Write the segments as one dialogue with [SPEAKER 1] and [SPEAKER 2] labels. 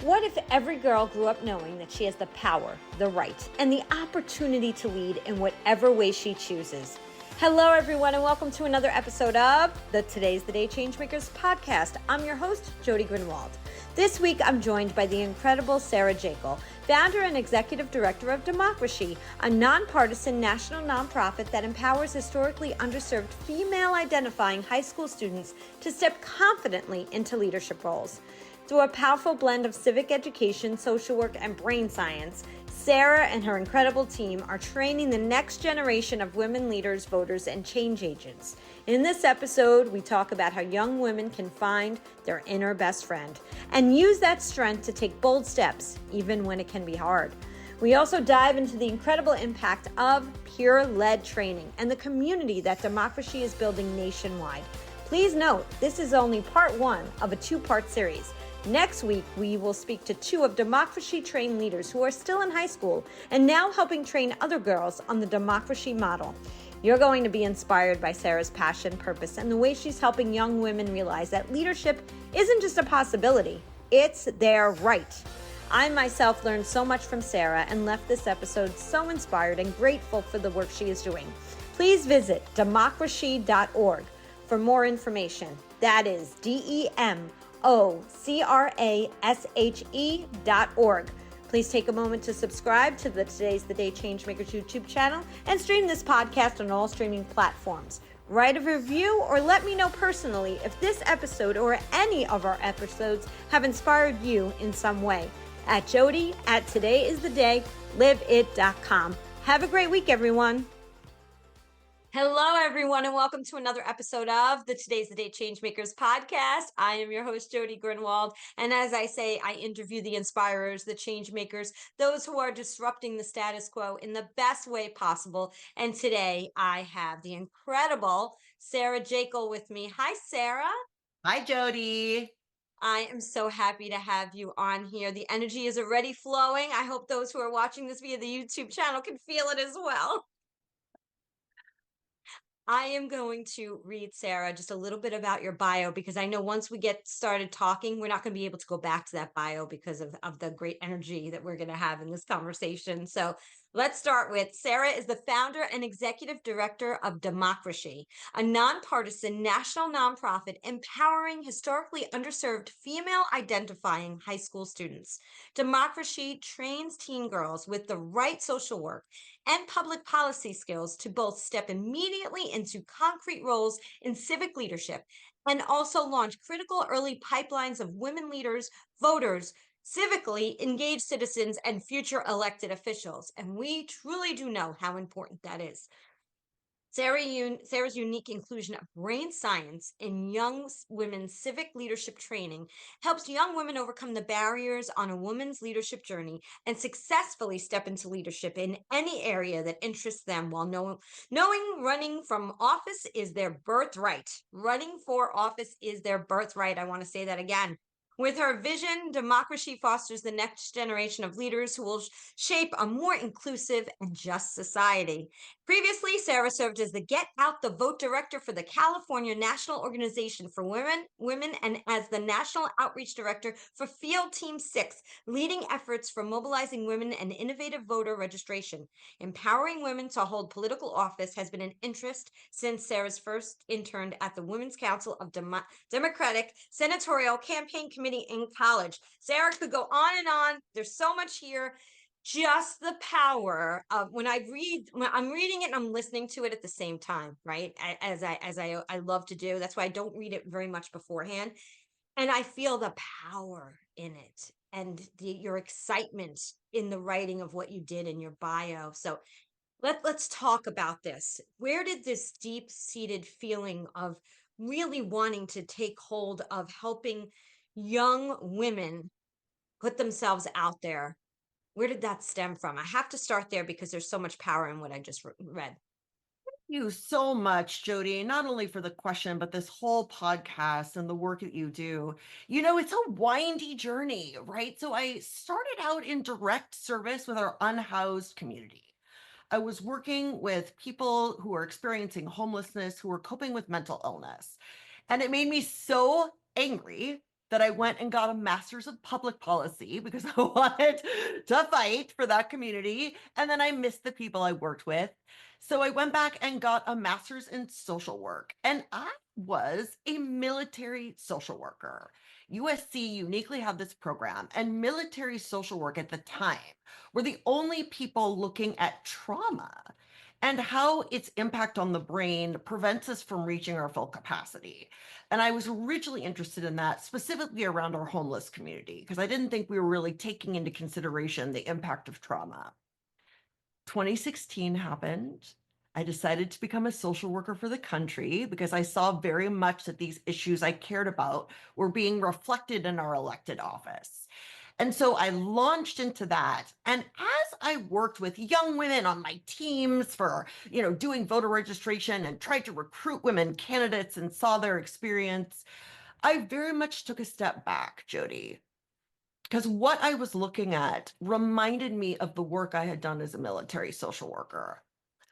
[SPEAKER 1] What if every girl grew up knowing that she has the power, the right, and the opportunity to lead in whatever way she chooses? Hello, everyone, and welcome to another episode of the Today's the Day Changemakers podcast. I'm your host, Jody Grunwald. This week, I'm joined by the incredible Sarah Jekyll, founder and executive director of DemocraShe, a nonpartisan national nonprofit that empowers historically underserved female-identifying high school students to step confidently into leadership roles. Through a powerful blend of civic education, social work, and brain science, Sarah and her incredible team are training the next generation of women leaders, voters, and change agents. In this episode, we talk about how young women can find their inner best friend and use that strength to take bold steps, even when it can be hard. We also dive into the incredible impact of peer-led training and the community that DemocraShe is building nationwide. Please note, this is only part one of a two-part series. Next week, we will speak to two of DemocraShe trained leaders who are still in high school and now helping train other girls on the DemocraShe model. You're going to be inspired by Sarah's passion, purpose, and the way she's helping young women realize that leadership isn't just a possibility, it's their right. I myself learned so much from Sarah and left this episode so inspired and grateful for the work she is doing. Please visit democrashe.org for more information. That is DemocraShe.org. Please take a moment to subscribe to the Today's the Day Changemakers YouTube channel and stream this podcast on all streaming platforms. Write a review or let me know personally if this episode or any of our episodes have inspired you in some way. At Jody@todayistheday.liveit.com. Have a great week, everyone. Hello, everyone, and welcome to another episode of the Today's the Day Changemakers podcast. I am your host, Jody Grunwald, and as I say, I interview the inspirers, the changemakers, those who are disrupting the status quo in the best way possible. And today, I have the incredible Sarah Jekyll with me. Hi, Sarah.
[SPEAKER 2] Hi, Jody.
[SPEAKER 1] I am so happy to have you on here. The energy is already flowing. I hope those who are watching this via the YouTube channel can feel it as well. I am going to read, Sarah, just a little bit about your bio because I know once we get started talking, we're not going to be able to go back to that bio because of the great energy that we're going to have in this conversation. So let's start with Sarah is the founder and executive director of DemocraShe, a nonpartisan national nonprofit empowering historically underserved female identifying high school students. DemocraShe trains teen girls with the right social work and public policy skills to both step immediately into concrete roles in civic leadership and also launch critical early pipelines of women leaders, voters, civically engaged citizens, and future elected officials. And we truly do know how important that is. Sarah's unique inclusion of brain science in young women's civic leadership training helps young women overcome the barriers on a woman's leadership journey and successfully step into leadership in any area that interests them while knowing running from office is their birthright. Running for office is their birthright. I want to say that again. With her vision, DemocraShe fosters the next generation of leaders who will shape a more inclusive and just society. Previously, Sarah served as the Get Out the Vote Director for the California National Organization for Women, and as the National Outreach Director for Field Team 6, leading efforts for mobilizing women and innovative voter registration. Empowering women to hold political office has been an interest since Sarah's first interned at the Women's Council of Democratic Senatorial Campaign Committee in college. Sarah could go on and on. There's so much here. Just the power of when I'm reading it and I'm listening to it at the same time, right? As I love to do. That's why I don't read it very much beforehand. And I feel the power in it and your excitement in the writing of what you did in your bio. So let's talk about this. Where did this deep-seated feeling of really wanting to take hold of helping young women put themselves out there, where did that stem from? I have to start there because there's so much power in what I just read.
[SPEAKER 2] You so much, Jody, not only for the question, but this whole podcast and the work that you do. It's a windy journey, right? So I started out in direct service with our unhoused community. I was working with people who are experiencing homelessness, who are coping with mental illness. And it made me so angry that I went and got a master's of public policy because I wanted to fight for that community. And then I missed the people I worked with. So I went back and got a master's in social work. And I was a military social worker. USC uniquely had this program, and military social work at the time were the only people looking at trauma and how its impact on the brain prevents us from reaching our full capacity. And I was originally interested in that, specifically around our homeless community, because I didn't think we were really taking into consideration the impact of trauma. 2016 happened. I decided to become a social worker for the country because I saw very much that these issues I cared about were being reflected in our elected office. And so I launched into that. And as I worked with young women on my teams for, doing voter registration and tried to recruit women candidates and saw their experience, I very much took a step back, Jody, because what I was looking at reminded me of the work I had done as a military social worker.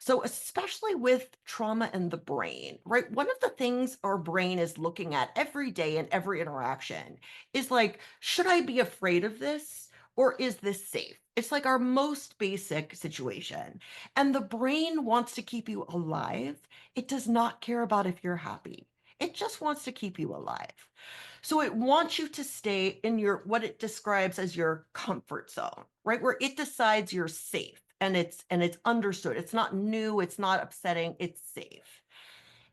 [SPEAKER 2] So, especially with trauma and the brain, right? One of the things our brain is looking at every day in every interaction is like, should I be afraid of this or is this safe? It's like our most basic situation. And the brain wants to keep you alive. It does not care about if you're happy, it just wants to keep you alive. So it wants you to stay in your what it describes as your comfort zone, right? Where it decides you're safe and it's understood. It's not new, it's not upsetting, it's safe.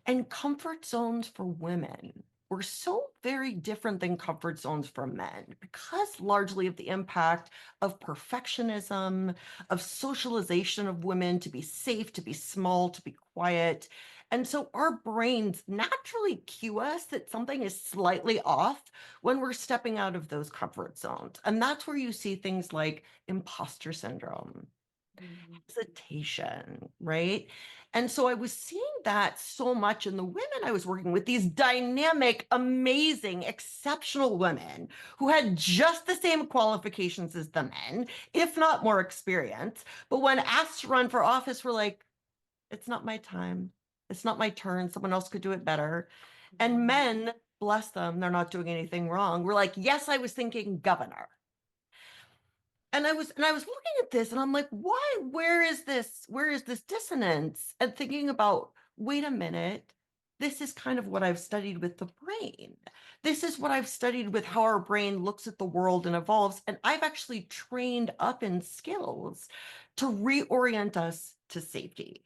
[SPEAKER 2] And comfort zones for women were so very different than comfort zones for men because largely of the impact of perfectionism, of socialization of women to be safe, to be small, to be quiet. And so our brains naturally cue us that something is slightly off when we're stepping out of those comfort zones. And that's where you see things like imposter syndrome,
[SPEAKER 1] Mhm.
[SPEAKER 2] hesitation, right? And so I was seeing that so much in the women I was working with, these dynamic, amazing, exceptional women who had just the same qualifications as the men, if not more experience. But when asked to run for office, were like, it's not my time. It's not my turn. Someone else could do it better. And
[SPEAKER 1] Mhm.
[SPEAKER 2] men, bless them, they're not doing anything wrong. We're like, yes, I was thinking governor. And I was looking at this and I'm like, why? Where is this dissonance? And thinking about, wait a minute, this is kind of what I've studied with the brain. This is what I've studied with how our brain looks at the world and evolves. And I've actually trained up in skills to reorient us to safety.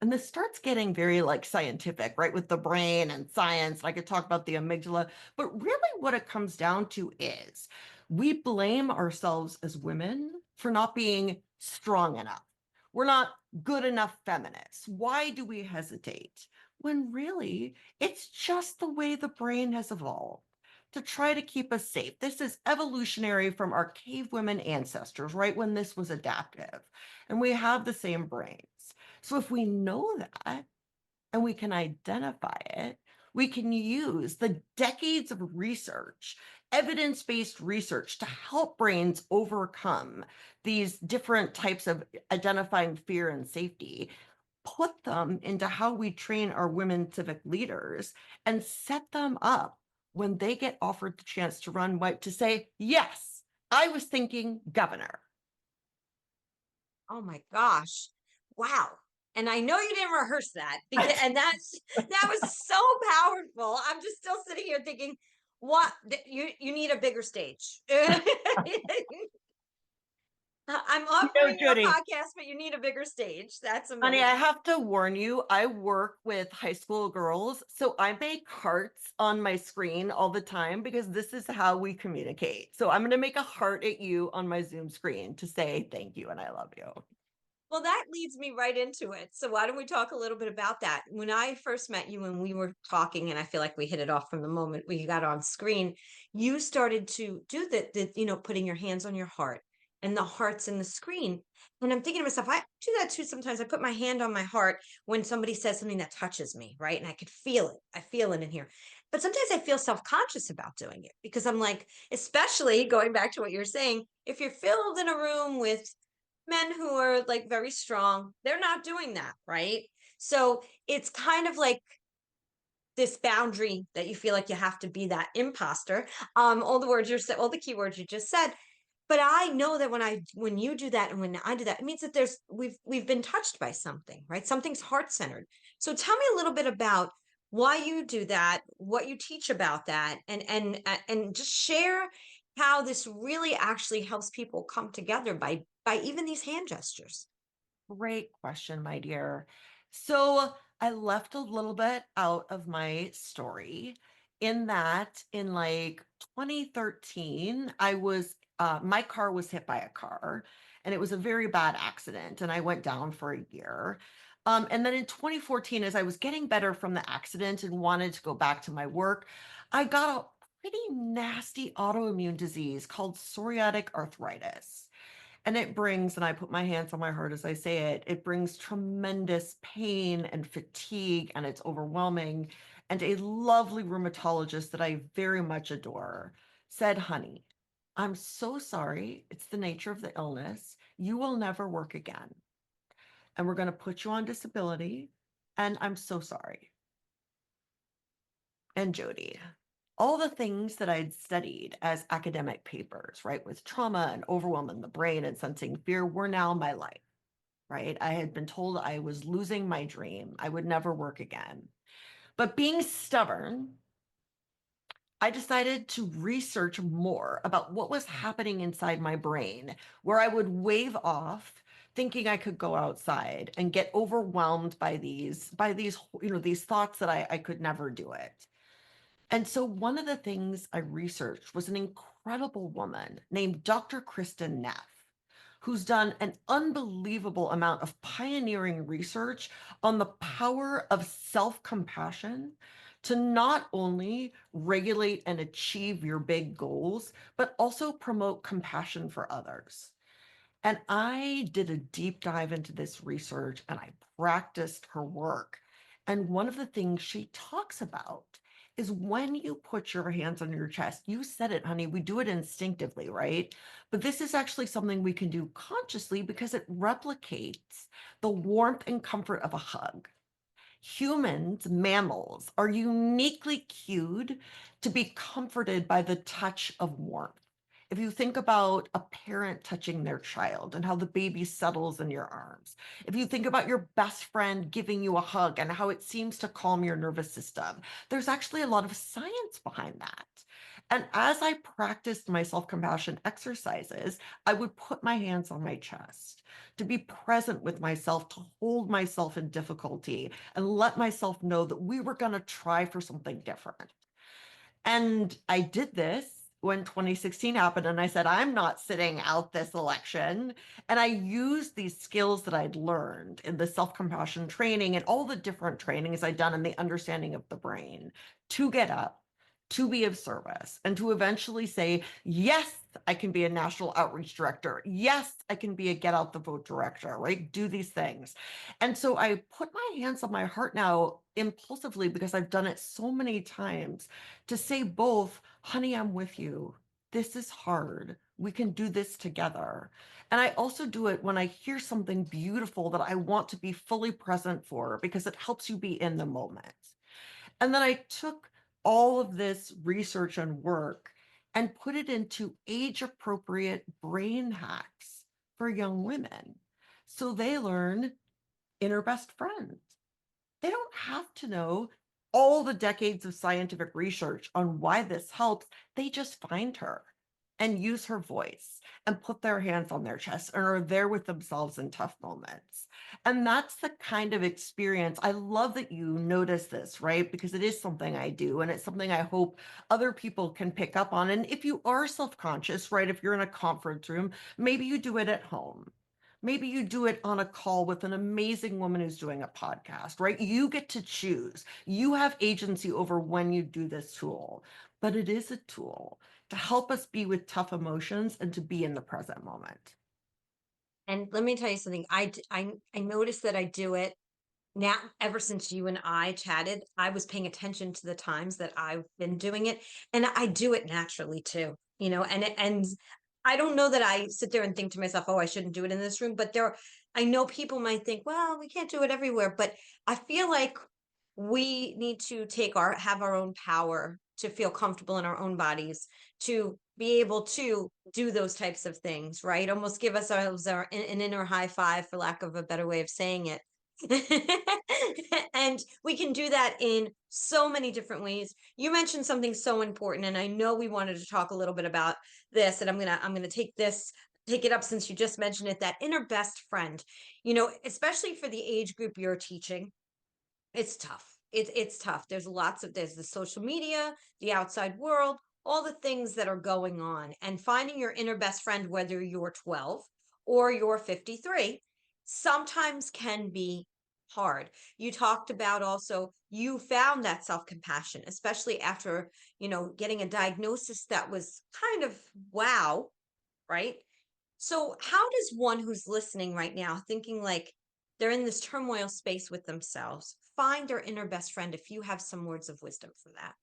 [SPEAKER 2] And this starts getting very like scientific, right? With the brain and science. I could talk about the amygdala, but really what it comes down to is we blame ourselves as women for not being strong enough. We're not good enough feminists. Why do we hesitate? When really, it's just the way the brain has evolved to try to keep us safe. This is evolutionary from our cave women ancestors, right? When this was adaptive. And we have the same brains. So if we know that, and we can identify it, we can use the decades of research, evidence based research to help brains overcome these different types of identifying fear and safety, put them into how we train our women civic leaders, and set them up when they get offered the chance to run white to say, yes, I was thinking governor.
[SPEAKER 1] Oh my gosh. Wow. And I know you didn't rehearse that because and that was so powerful. I'm just still sitting here thinking, you need a bigger stage. I'm offering you a
[SPEAKER 2] Jody,
[SPEAKER 1] podcast, but you need a bigger stage. That's
[SPEAKER 2] honey, I
[SPEAKER 1] amazing.
[SPEAKER 2] have to warn you, I work with high school girls, so I make hearts on my screen all the time because this is how we communicate. So I'm going to make a heart at you on my Zoom screen to say thank you and I love you.
[SPEAKER 1] Well, that leads me right into it. So why don't we talk a little bit about that? When I first met you and we were talking, and I feel like we hit it off from the moment we got on screen, you started to do the putting your hands on your heart and the hearts in the screen. And I'm thinking to myself, I do that too sometimes. I put my hand on my heart when somebody says something that touches me, right? And I could feel it. I feel it in here. But sometimes I feel self-conscious about doing it because I'm like, especially going back to what you're saying, if you're filled in a room with men who are like very strong, they're not doing that, right? So it's kind of like this boundary that you feel like you have to be that imposter. All the words you said, all the keywords you just said. But I know that when you do that and when I do that, it means that we've been touched by something, right? Something's heart centered. So tell me a little bit about why you do that, what you teach about that, and just share how this really actually helps people come together by even these hand gestures.
[SPEAKER 2] Great question, my dear. So I left a little bit out of my story in that in like 2013, my car was hit by a car and it was a very bad accident and I went down for a year. And then in 2014, as I was getting better from the accident and wanted to go back to my work, I got a pretty nasty autoimmune disease called psoriatic arthritis. And it brings, and I put my hands on my heart as I say it, it brings tremendous pain and fatigue, and it's overwhelming. And a lovely rheumatologist that I very much adore said, honey, I'm so sorry. It's the nature of the illness. You will never work again. And we're going to put you on disability. And I'm so sorry. And Jody, all the things that I'd studied as academic papers, right, with trauma and overwhelm in the brain and sensing fear were now my life, right? I had been told I was losing my dream. I would never work again. But being stubborn, I decided to research more about what was happening inside my brain, where I would wave off thinking I could go outside and get overwhelmed by these thoughts that I could never do it. And so one of the things I researched was an incredible woman named Dr. Kristen Neff, who's done an unbelievable amount of pioneering research on the power of self-compassion to not only regulate and achieve your big goals, but also promote compassion for others. And I did a deep dive into this research and I practiced her work. And one of the things she talks about is when you put your hands on your chest, you said it, honey, we do it instinctively, right? But this is actually something we can do consciously because it replicates the warmth and comfort of a hug. Humans, mammals, are uniquely cued to be comforted by the touch of warmth. If you think about a parent touching their child and how the baby settles in your arms, if you think about your best friend giving you a hug and how it seems to calm your nervous system, there's actually a lot of science behind that. And as I practiced my self compassion exercises, I would put my hands on my chest to be present with myself, to hold myself in difficulty, and let myself know that we were going to try for something different. And I did this when 2016 happened. And I said, I'm not sitting out this election. And I used these skills that I'd learned in the self compassion training and all the different trainings I'd done in the understanding of the brain to get up, to be of service, and to eventually say, yes, I can be a national outreach director. Yes, I can be a get out the vote director, right? Do these things. And so I put my hands on my heart now impulsively because I've done it so many times to say both, honey, I'm with you. This is hard. We can do this together. And I also do it when I hear something beautiful that I want to be fully present for because it helps you be in the moment. And then I took all of this research and work and put it into age appropriate brain hacks for young women. So they learn inner best friend. They don't have to know all the decades of scientific research on why this helps. They just find her and use her voice and put their hands on their chest and are there with themselves in tough moments. And that's the kind of experience. I love that you notice this, right? Because it is something I do and it's something I hope other people can pick up on. And if you are self conscious, right, if you're in a conference room, maybe you do it at home. Maybe you do it on a call with an amazing woman who's doing a podcast, right? You get to choose. You have agency over when you do this tool, but it is a tool to help us be with tough emotions and to be in the present moment.
[SPEAKER 1] And let me tell you something. I noticed that I do it now ever since you and I chatted. I was paying attention to the times that I've been doing it, and I do it naturally too. And I don't know that I sit there and think to myself, "Oh, I shouldn't do it in this room." But I know people might think, "Well, we can't do it everywhere." But I feel like we need to have our own power to feel comfortable in our own bodies, to be able to do those types of things, right? Almost give ourselves an inner high five, for lack of a better way of saying it. And we can do that in so many different ways. You mentioned something so important, and I know we wanted to talk a little bit about this, and I'm gonna take it up since you just mentioned it, that inner best friend. Especially for the age group you're teaching, it's tough. It's tough. There's the social media, the outside world, all the things that are going on, and finding your inner best friend, whether you're 12 or you're 53, sometimes can be hard. You talked about also you found that self-compassion, especially after, getting a diagnosis that was kind of wow, right? So, how does one who's listening right now, thinking like they're in this turmoil space with themselves, find their inner best friend, if you have some words of wisdom for that?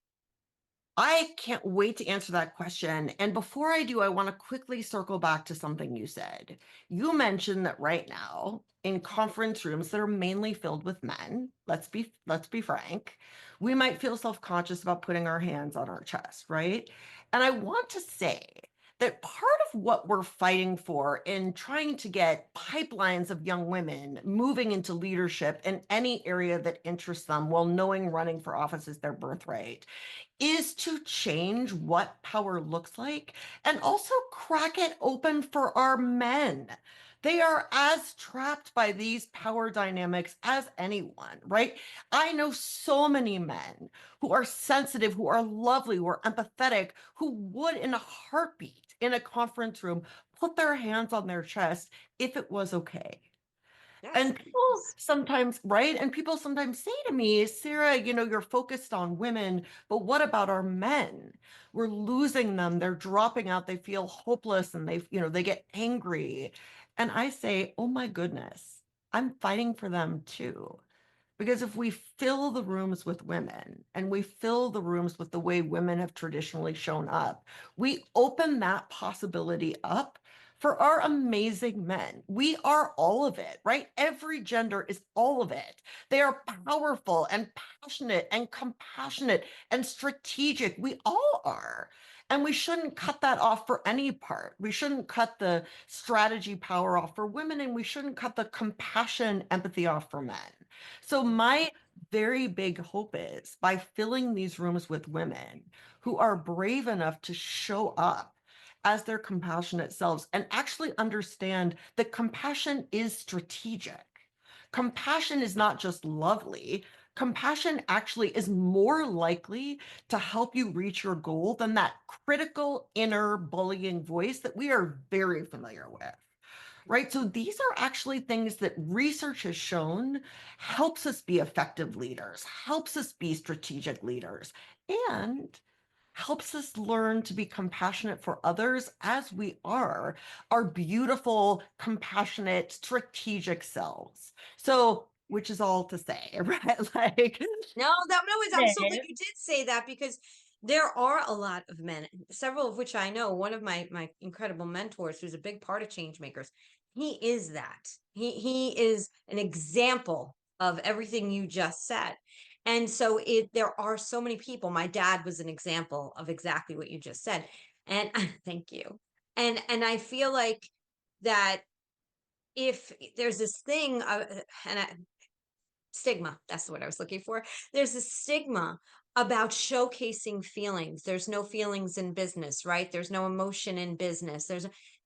[SPEAKER 2] I can't wait to answer that question. And before I do, I want to quickly circle back to something you said. You mentioned that right now in conference rooms that are mainly filled with men, let's be frank, we might feel self-conscious about putting our hands on our chest, right? And I want to say that part of what we're fighting for in trying to get pipelines of young women moving into leadership in any area that interests them while knowing running for office is their birthright is to change what power looks like and also crack it open for our men. They are as trapped by these power dynamics as anyone, right? I know so many men who are sensitive, who are lovely, who are empathetic, who would, in a heartbeat in a conference room, put their hands on their chest if it was okay.
[SPEAKER 1] Yes.
[SPEAKER 2] And people sometimes, right? And people sometimes say to me, Sarah, you're focused on women, but what about our men? We're losing them. They're dropping out. They feel hopeless and they get angry. And I say, oh my goodness, I'm fighting for them too. Because if we fill the rooms with women and we fill the rooms with the way women have traditionally shown up, we open that possibility up for our amazing men. We are all of it, right? Every gender is all of it. They are powerful and passionate and compassionate and strategic. We all are. And we shouldn't cut that off for any part. We shouldn't cut the strategy power off for women, and we shouldn't cut the compassion, empathy off for men. So my very big hope is by filling these rooms with women who are brave enough to show up as their compassionate selves and actually understand that compassion is strategic. Compassion is not just lovely. Compassion actually is more likely to help you reach your goal than that critical inner bullying voice that we are very familiar with, right? So these are actually things that research has shown helps us be effective leaders, helps us be strategic leaders, and helps us learn to be compassionate for others as we are our beautiful, compassionate, strategic selves. So, which is all to say, right? Like,
[SPEAKER 1] No, that no, I'm so glad you did say that, because there are a lot of men, several of which I know. One of my incredible mentors, who's a big part of Changemakers, he is that. He is an example of everything you just said. And so there are so many people. My dad was an example of exactly what you just said. And thank you. And I feel like that if there's this thing, stigma, that's the word I was looking for. There's a stigma about showcasing feelings. There's no feelings in business, right? There's no emotion in business.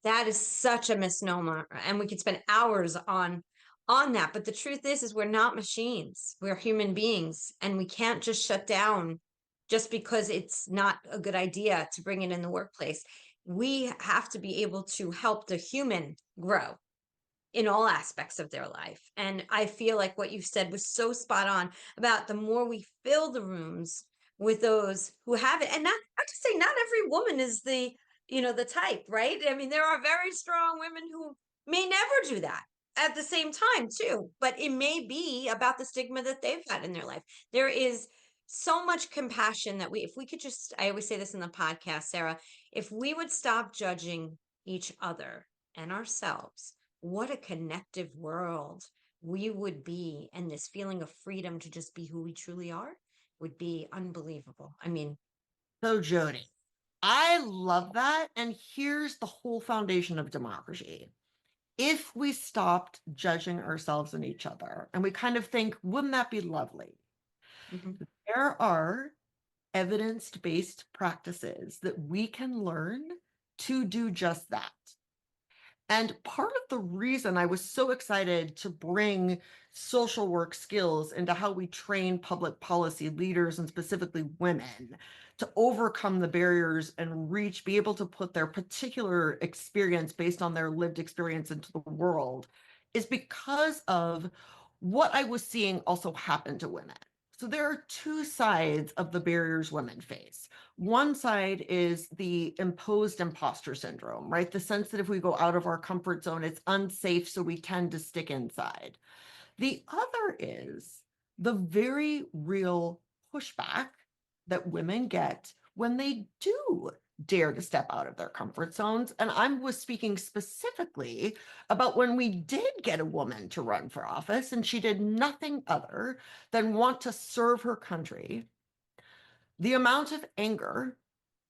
[SPEAKER 1] That is such a misnomer, and we could spend hours on that. But the truth is we're not machines. We're human beings, and we can't just shut down just because it's not a good idea to bring it in the workplace. We have to be able to help the human grow in all aspects of their life. And I feel like what you said was so spot on about the more we fill the rooms with those who have it, and not to say not every woman is the type, right? I mean, there are very strong women who may never do that at the same time too, but it may be about the stigma that they've had in their life. There is so much compassion that if we could just, I always say this in the podcast, Sarah, if we would stop judging each other and ourselves, what a connective world we would be, and this feeling of freedom to just be who we truly are would be unbelievable. I mean,
[SPEAKER 2] So, Jody, I love that. And here's the whole foundation of democracy. If we stopped judging ourselves and each other, and we kind of think, wouldn't that be lovely?
[SPEAKER 1] mhm.
[SPEAKER 2] There are evidence-based practices that we can learn to do just that. And part of the reason I was so excited to bring social work skills into how we train public policy leaders and specifically women to overcome the barriers and be able to put their particular experience based on their lived experience into the world is because of what I was seeing also happen to women. So there are two sides of the barriers women face. One side is the imposed imposter syndrome, right? The sense that if we go out of our comfort zone, it's unsafe, so we tend to stick inside. The other is the very real pushback that women get when they do dare to step out of their comfort zones. And I was speaking specifically about when we did get a woman to run for office and she did nothing other than want to serve her country. The amount of anger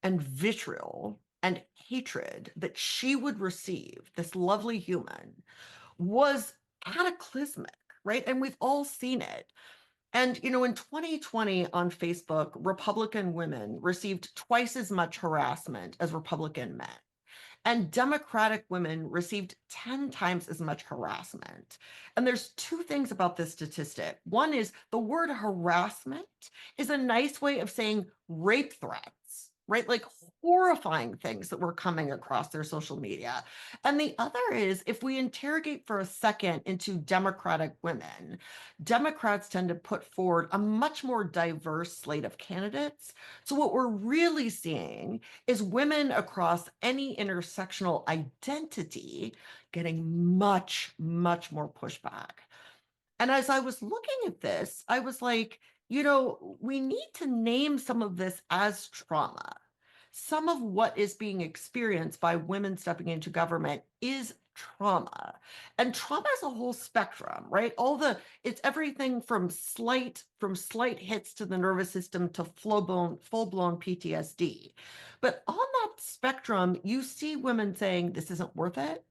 [SPEAKER 2] and vitriol and hatred that she would receive, this lovely human, was cataclysmic, right? And we've all seen it. And, in 2020 on Facebook, Republican women received twice as much harassment as Republican men. And Democratic women received 10 times as much harassment. And there's two things about this statistic. One is the word harassment is a nice way of saying rape threats, right? Like horrifying things that were coming across their social media. And the other is if we interrogate for a second into Democratic women, Democrats tend to put forward a much more diverse slate of candidates. So what we're really seeing is women across any intersectional identity getting much, much more pushback. And as I was looking at this, I was like, we need to name some of this as trauma. Some of what is being experienced by women stepping into government is trauma. And trauma is a whole spectrum, right? It's everything from slight hits to the nervous system to full-blown PTSD. But on that spectrum, you see women saying this isn't worth it.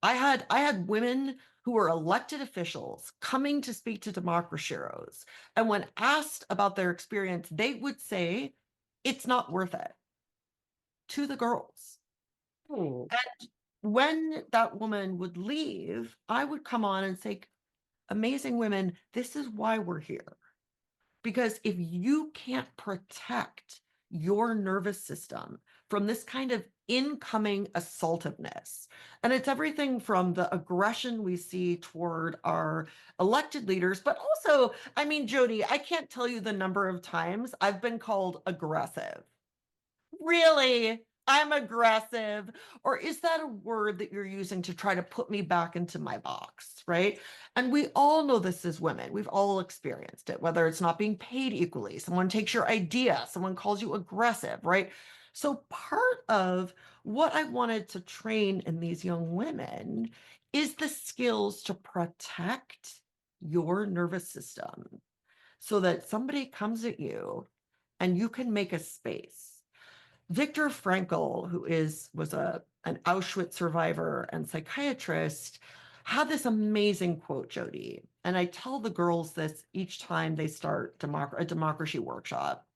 [SPEAKER 2] I had women who were elected officials coming to speak to DemocraShe, and when asked about their experience, they would say it's not worth it to the girls.
[SPEAKER 1] Oh,
[SPEAKER 2] And when that woman would leave, I would come on and say, amazing women, this is why we're here. Because if you can't protect your nervous system from this kind of incoming assaultiveness, and it's everything from the aggression we see toward our elected leaders, but also, I mean, Jody, I can't tell you the number of times I've been called aggressive. Really? I'm aggressive. Or is that a word that you're using to try to put me back into my box? Right. And we all know this as women. We've all experienced it, whether it's not being paid equally, someone takes your idea, someone calls you aggressive, right? So part of what I wanted to train in these young women is the skills to protect your nervous system so that somebody comes at you and you can make a space. Viktor Frankl, who was an Auschwitz survivor and psychiatrist, had this amazing quote, Jody. And I tell the girls this each time they start a democracy workshop.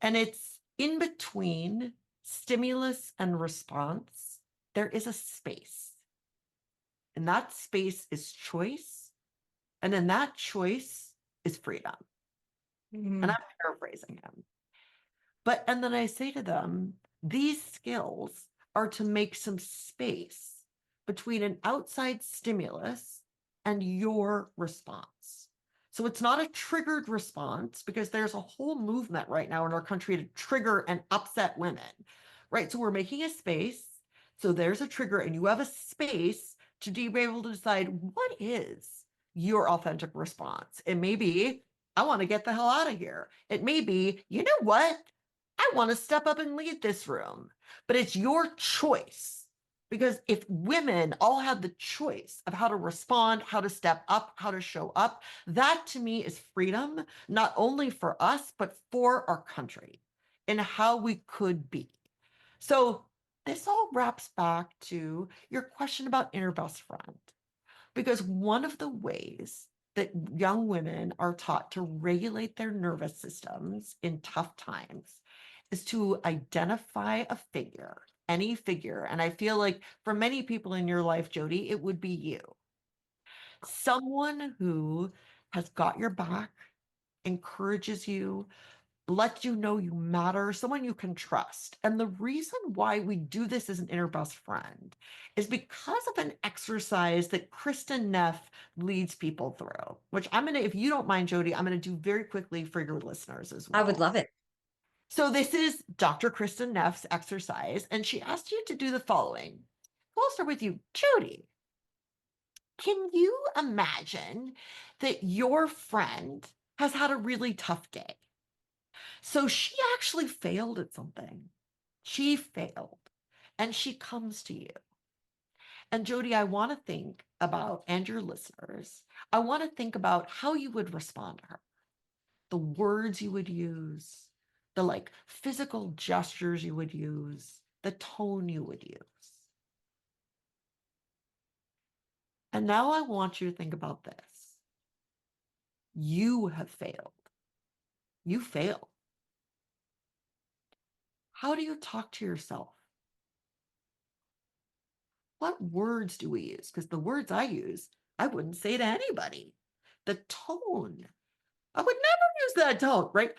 [SPEAKER 2] And it's in between stimulus and response, there is a space. And that space is choice. And in that choice is freedom. And
[SPEAKER 1] mm,
[SPEAKER 2] I'm paraphrasing him. And then I say to them, these skills are to make some space between an outside stimulus and your response. So it's not a triggered response because there's a whole movement right now in our country to trigger and upset women, right? So we're making a space. So there's a trigger, and you have a space to be able to decide what is your authentic response. It may be, I want to get the hell out of here. It may be, you know what? I want to step up and lead this room, but it's your choice. Because if women all had the choice of how to respond, how to step up, how to show up, that to me is freedom, not only for us, but for our country and how we could be. So this all wraps back to your question about inner best friend, because one of the ways that young women are taught to regulate their nervous systems in tough times is to identify a figure, any figure. And I feel like for many people in your life, Jody, it would be you. Someone who has got your back, encourages you, let you know you matter, someone you can trust. And the reason why we do this as an inner best friend is because of an exercise that Kristen Neff leads people through, which I'm going to, if you don't mind, Jody, I'm going to do very quickly for your listeners as
[SPEAKER 1] I would
[SPEAKER 2] well.
[SPEAKER 1] love it.
[SPEAKER 2] So this is Dr. Kristen Neff's exercise, and she asked you to do the following. We'll start with you, Jody. Can you imagine that your friend has had a really tough day? So she actually failed at something. She failed. And she comes to you. And Jody, I want to think about, and your listeners, I want to think about how you would respond to her, the words you would use, the like physical gestures you would use, the tone you would use. And now I want you to think about this. You have failed. You failed. How do you talk to yourself? What words do we use? Because the words I use, I wouldn't say to anybody. The tone, I would never use that tone, right?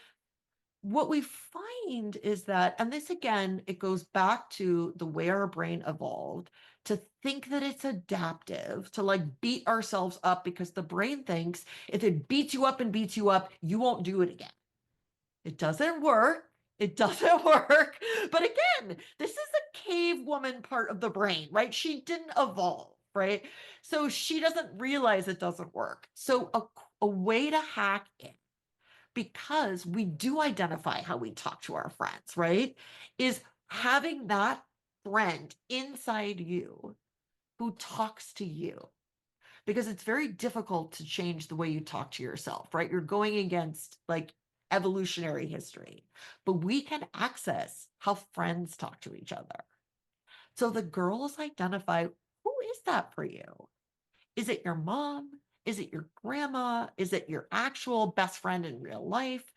[SPEAKER 2] What we find is that, and this again, it goes back to the way our brain evolved to think that it's adaptive, to like beat ourselves up because the brain thinks if it beats you up and beats you up, you won't do it again. It doesn't work. It doesn't work. But again, this is a cave woman part of the brain, right? She didn't evolve, right? So she doesn't realize it doesn't work. So a way to hack it, because we do identify how we talk to our friends, right? Is having that friend inside you who talks to you, because it's very difficult to change the way you talk to yourself, right? You're going against like evolutionary history, but we can access how friends talk to each other. So the girls identify, who is that for you? Is it your mom? Is it your grandma? Is it your actual best friend in real life?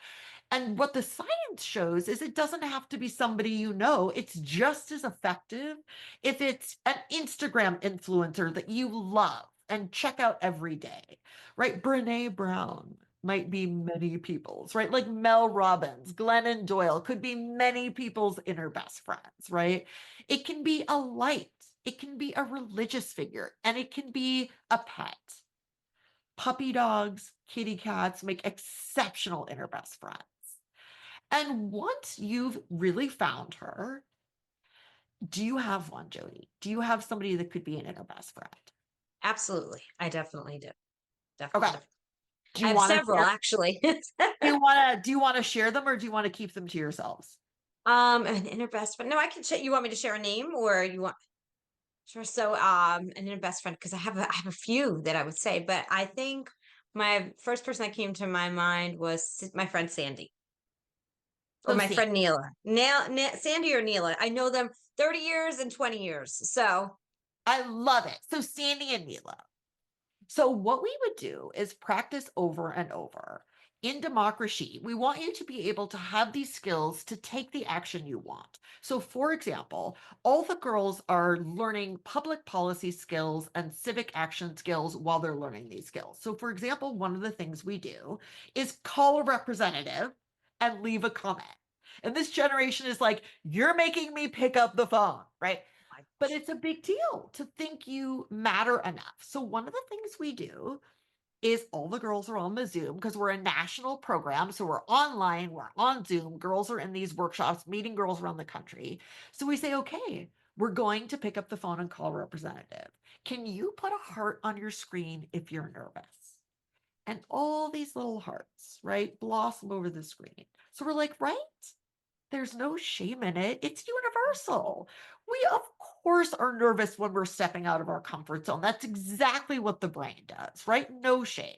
[SPEAKER 2] And what the science shows is it doesn't have to be somebody you know. It's just as effective if it's an Instagram influencer that you love and check out every day, right? Brene Brown might be many people's, right? Like Mel Robbins, Glennon Doyle could be many people's inner best friends, right? It can be a light, it can be a religious figure, and it can be a pet. Puppy dogs, kitty cats make exceptional inner best friends. And once you've really found her, do you have one, Jody? Do you have somebody that could be an inner best friend?
[SPEAKER 1] Absolutely. I definitely do.
[SPEAKER 2] Okay.
[SPEAKER 1] Definitely do.
[SPEAKER 2] Do
[SPEAKER 1] I
[SPEAKER 2] you
[SPEAKER 1] have
[SPEAKER 2] want to
[SPEAKER 1] several
[SPEAKER 2] share?
[SPEAKER 1] actually.
[SPEAKER 2] Do you want to share them or do you want to keep them to yourselves?
[SPEAKER 1] An inner best friend. No, I can share. You want me to share a name or you want sure. So an inner best friend, because I have a few that I would say, but I think my first person that came to my mind was my friend Sandy or
[SPEAKER 2] So
[SPEAKER 1] my
[SPEAKER 2] see,
[SPEAKER 1] friend Neela. Sandy or Neela. I know them 30 years and 20 years. So
[SPEAKER 2] I love it. So Sandy and Mila. So what we would do is practice over and over. In DemocraShe, we want you to be able to have these skills to take the action you want. So for example, all the girls are learning public policy skills and civic action skills while they're learning these skills. So for example, one of the things we do is call a representative and leave a comment. And this generation is like, you're making me pick up the phone, right?
[SPEAKER 1] my
[SPEAKER 2] But
[SPEAKER 1] gosh.
[SPEAKER 2] it's a big deal to think you matter enough. So one of the things we do is all the girls are on the Zoom because we're a national program. So we're online, we're on Zoom. Girls are in these workshops, meeting girls around the country. So we say, okay, we're going to pick up the phone and call a representative. Can you put a heart on your screen if you're nervous? And all these little hearts, right, blossom over the screen. So we're like, right? There's no shame in it. It's universal. We, of course, are nervous when we're stepping out of our comfort zone. That's exactly what the brain does, right? No shame.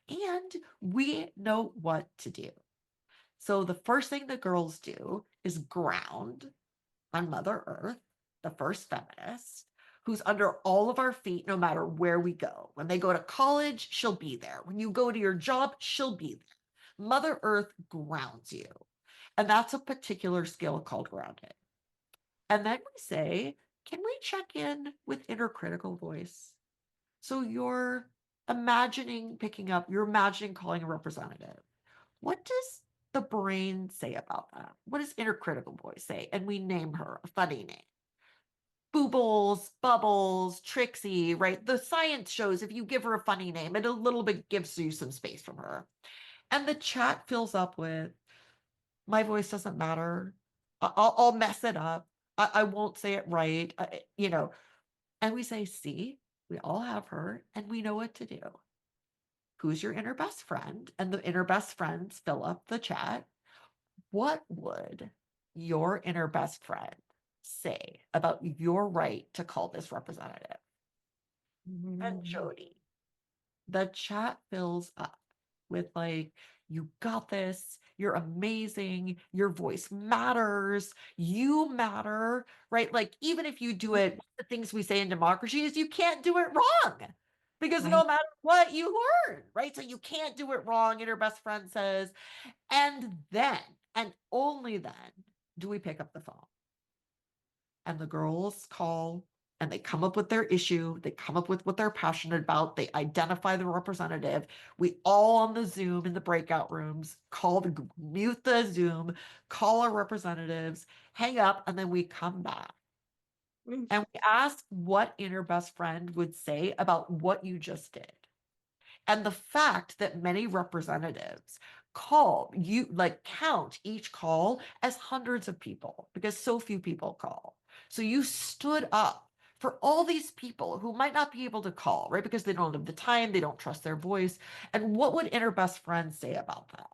[SPEAKER 2] And we know what to do. So the first thing the girls do is ground on Mother Earth, the first feminist, who's under all of our feet no matter where we go. When they go to college, she'll be there. When you go to your job, she'll be there. Mother Earth grounds you. And that's a particular skill called grounding. And then we say, can we check in with inner critical voice? So you're imagining calling a representative. What does the brain say about that? What does inner critical voice say? And we name her a funny name. Boobles, Bubbles, Trixie, right? The science shows if you give her a funny name, it a little bit gives you some space from her. And the chat fills up with, my voice doesn't matter. I'll mess it up. I won't say it right. And we say, see, we all have her and we know what to do. Who's your inner best friend? And the inner best friends fill up the chat. What would your inner best friend say about your right to call this representative? And
[SPEAKER 1] Mhm.
[SPEAKER 2] Jody, the chat fills up with like, you got this, you're amazing, your voice matters, you matter, right? Like, even if you do it, the things we say in democracy is you can't do it wrong because no
[SPEAKER 1] Right.
[SPEAKER 2] matter what you learn, right? So you can't do it wrong, and your best friend says, and then, and only then, do we pick up the phone. And the girls call and they come up with their issue. They come up with what they're passionate about. They identify the representative. We all on the Zoom in the breakout rooms mute the Zoom, call our representatives, hang up, and then we come back.
[SPEAKER 1] Mm.
[SPEAKER 2] And we ask what inner best friend would say about what you just did. And the fact that many representatives count each call as hundreds of people because so few people call. So you stood up for all these people who might not be able to call, right? Because they don't have the time, they don't trust their voice. And what would inner best friends say about that?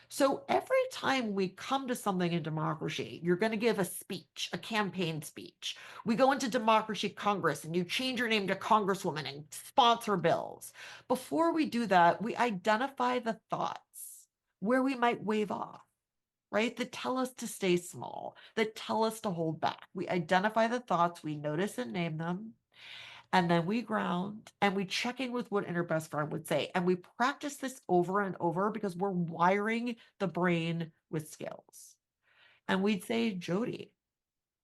[SPEAKER 2] So every time we come to something in democracy, you're going to give a speech, a campaign speech. We go into Democracy Congress and you change your name to Congresswoman and sponsor bills. Before we do that, we identify the thoughts where we might wave off, right? That tell us to stay small, that tell us to hold back. We identify the thoughts, we notice and name them. And then we ground and we check in with what inner best friend would say. And we practice this over and over because we're wiring the brain with skills. And we'd say, Jody,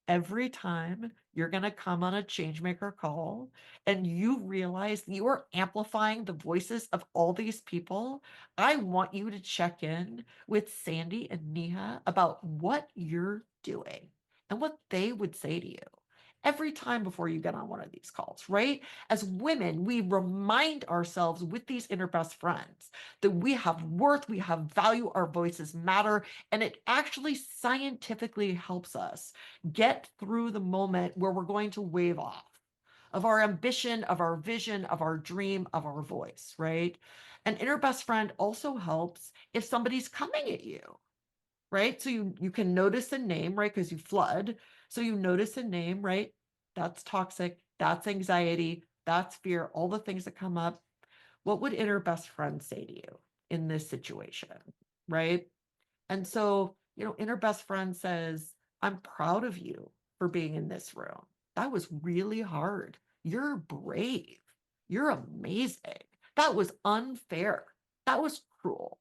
[SPEAKER 2] every time you're going to come on a changemaker call and you realize you are amplifying the voices of all these people, I want you to check in with Sandy and Neha about what you're doing and what they would say to you every time before you get on one of these calls, right? As women, we remind ourselves with these inner best friends that we have worth, we have value, our voices matter, and it actually scientifically helps us get through the moment where we're going to wave off of our ambition, of our vision, of our dream, of our voice, right? An inner best friend also helps if somebody's coming at you, right? So you can notice a name, right? Because you flood. So you notice a name, right? That's toxic, that's anxiety, that's fear, all the things that come up. What would inner best friend say to you in this situation, right? And so, inner best friend says, I'm proud of you for being in this room. That was really hard. You're brave. You're amazing. That was unfair. That was cruel,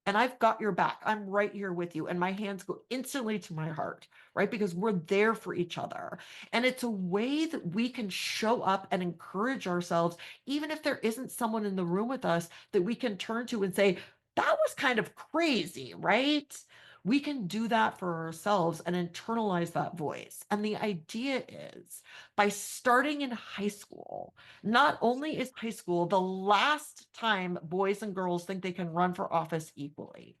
[SPEAKER 2] and I've got your back. I'm right here with you. And my hands go instantly to my heart, right? Because we're there for each other. And it's a way that we can show up and encourage ourselves, even if there isn't someone in the room with us that we can turn to and say, that was kind of crazy, right? We can do that for ourselves and internalize that voice. And the idea is by starting in high school, not only is high school the last time boys and girls think they can run for office equally,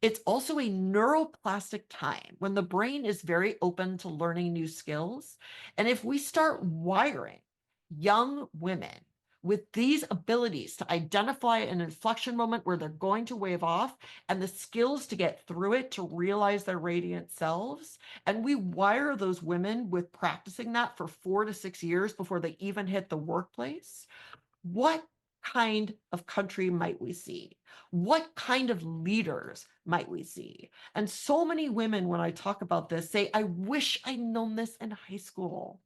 [SPEAKER 2] it's also a neuroplastic time when the brain is very open to learning new skills. And if we start wiring young women with these abilities to identify an inflection moment where they're going to wave off and the skills to get through it to realize their radiant selves. And we wire those women with practicing that for 4 to 6 years before they even hit the workplace. What kind of country might we see? What kind of leaders might we see? And so many women, when I talk about this, say, I wish I'd known this in high school.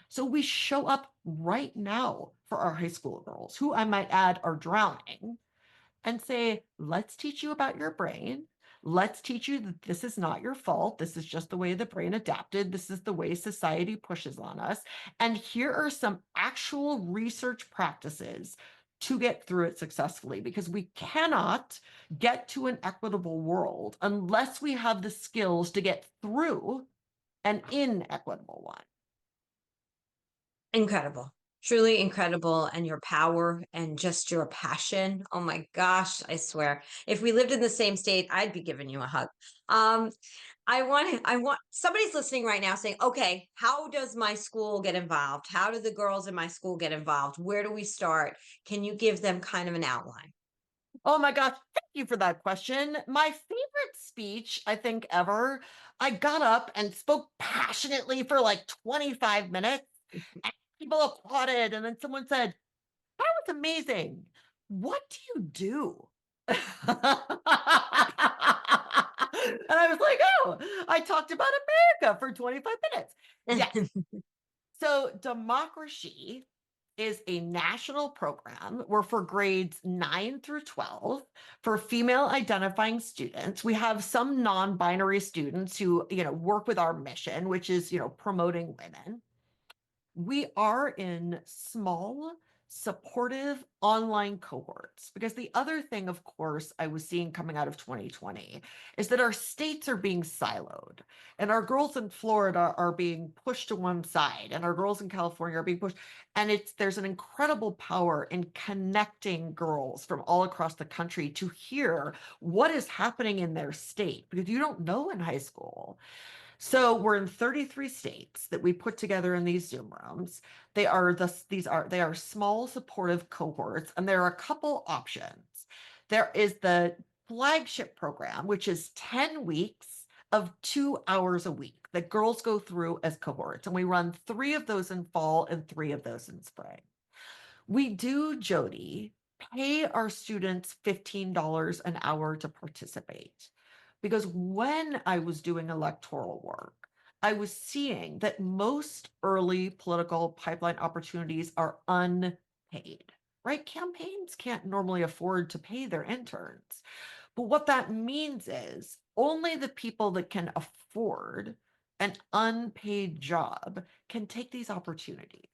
[SPEAKER 2] So we show up right now for our high school girls, who I might add are drowning, and say, let's teach you about your brain. Let's teach you that this is not your fault. This is just the way the brain adapted. This is the way society pushes on us. And here are some actual research practices to get through it successfully, because we cannot get to an equitable world unless we have the skills to get through an inequitable one.
[SPEAKER 1] Incredible. Truly incredible. And your power and just your passion. Oh my gosh, I swear. If we lived in the same state, I'd be giving you a hug. Um, I want somebody's listening right now saying, okay, how does my school get involved? How do the girls in my school get involved? Where do we start? Can you give them kind of an outline?
[SPEAKER 2] Oh my gosh, thank you for that question. My favorite speech, I think, ever, I got up and spoke passionately for like 25 minutes, and people applauded. And then someone said, that was amazing. What do you do? And I was like, oh, I talked about America for 25 minutes. Yes. So, DemocraShe is a national program where for grades 9 through 12, for female identifying students, we have some non-binary students who, work with our mission, which is, promoting women. We are in small, supportive online cohorts, because the other thing, of course, I was seeing coming out of 2020 is that our states are being siloed, and our girls in Florida are being pushed to one side, and our girls in California are being pushed. And there's an incredible power in connecting girls from all across the country to hear what is happening in their state, because you don't know in high school. So we're in 33 states that we put together in these Zoom rooms. They are small supportive cohorts, and there are a couple options. There is the flagship program, which is 10 weeks of 2 hours a week that girls go through as cohorts. And we run 3 of those in fall and 3 of those in spring. We do, Jody, pay our students $15 an hour to participate. Because when I was doing electoral work, I was seeing that most early political pipeline opportunities are unpaid, right? Campaigns can't normally afford to pay their interns. But what that means is only the people that can afford an unpaid job can take these opportunities.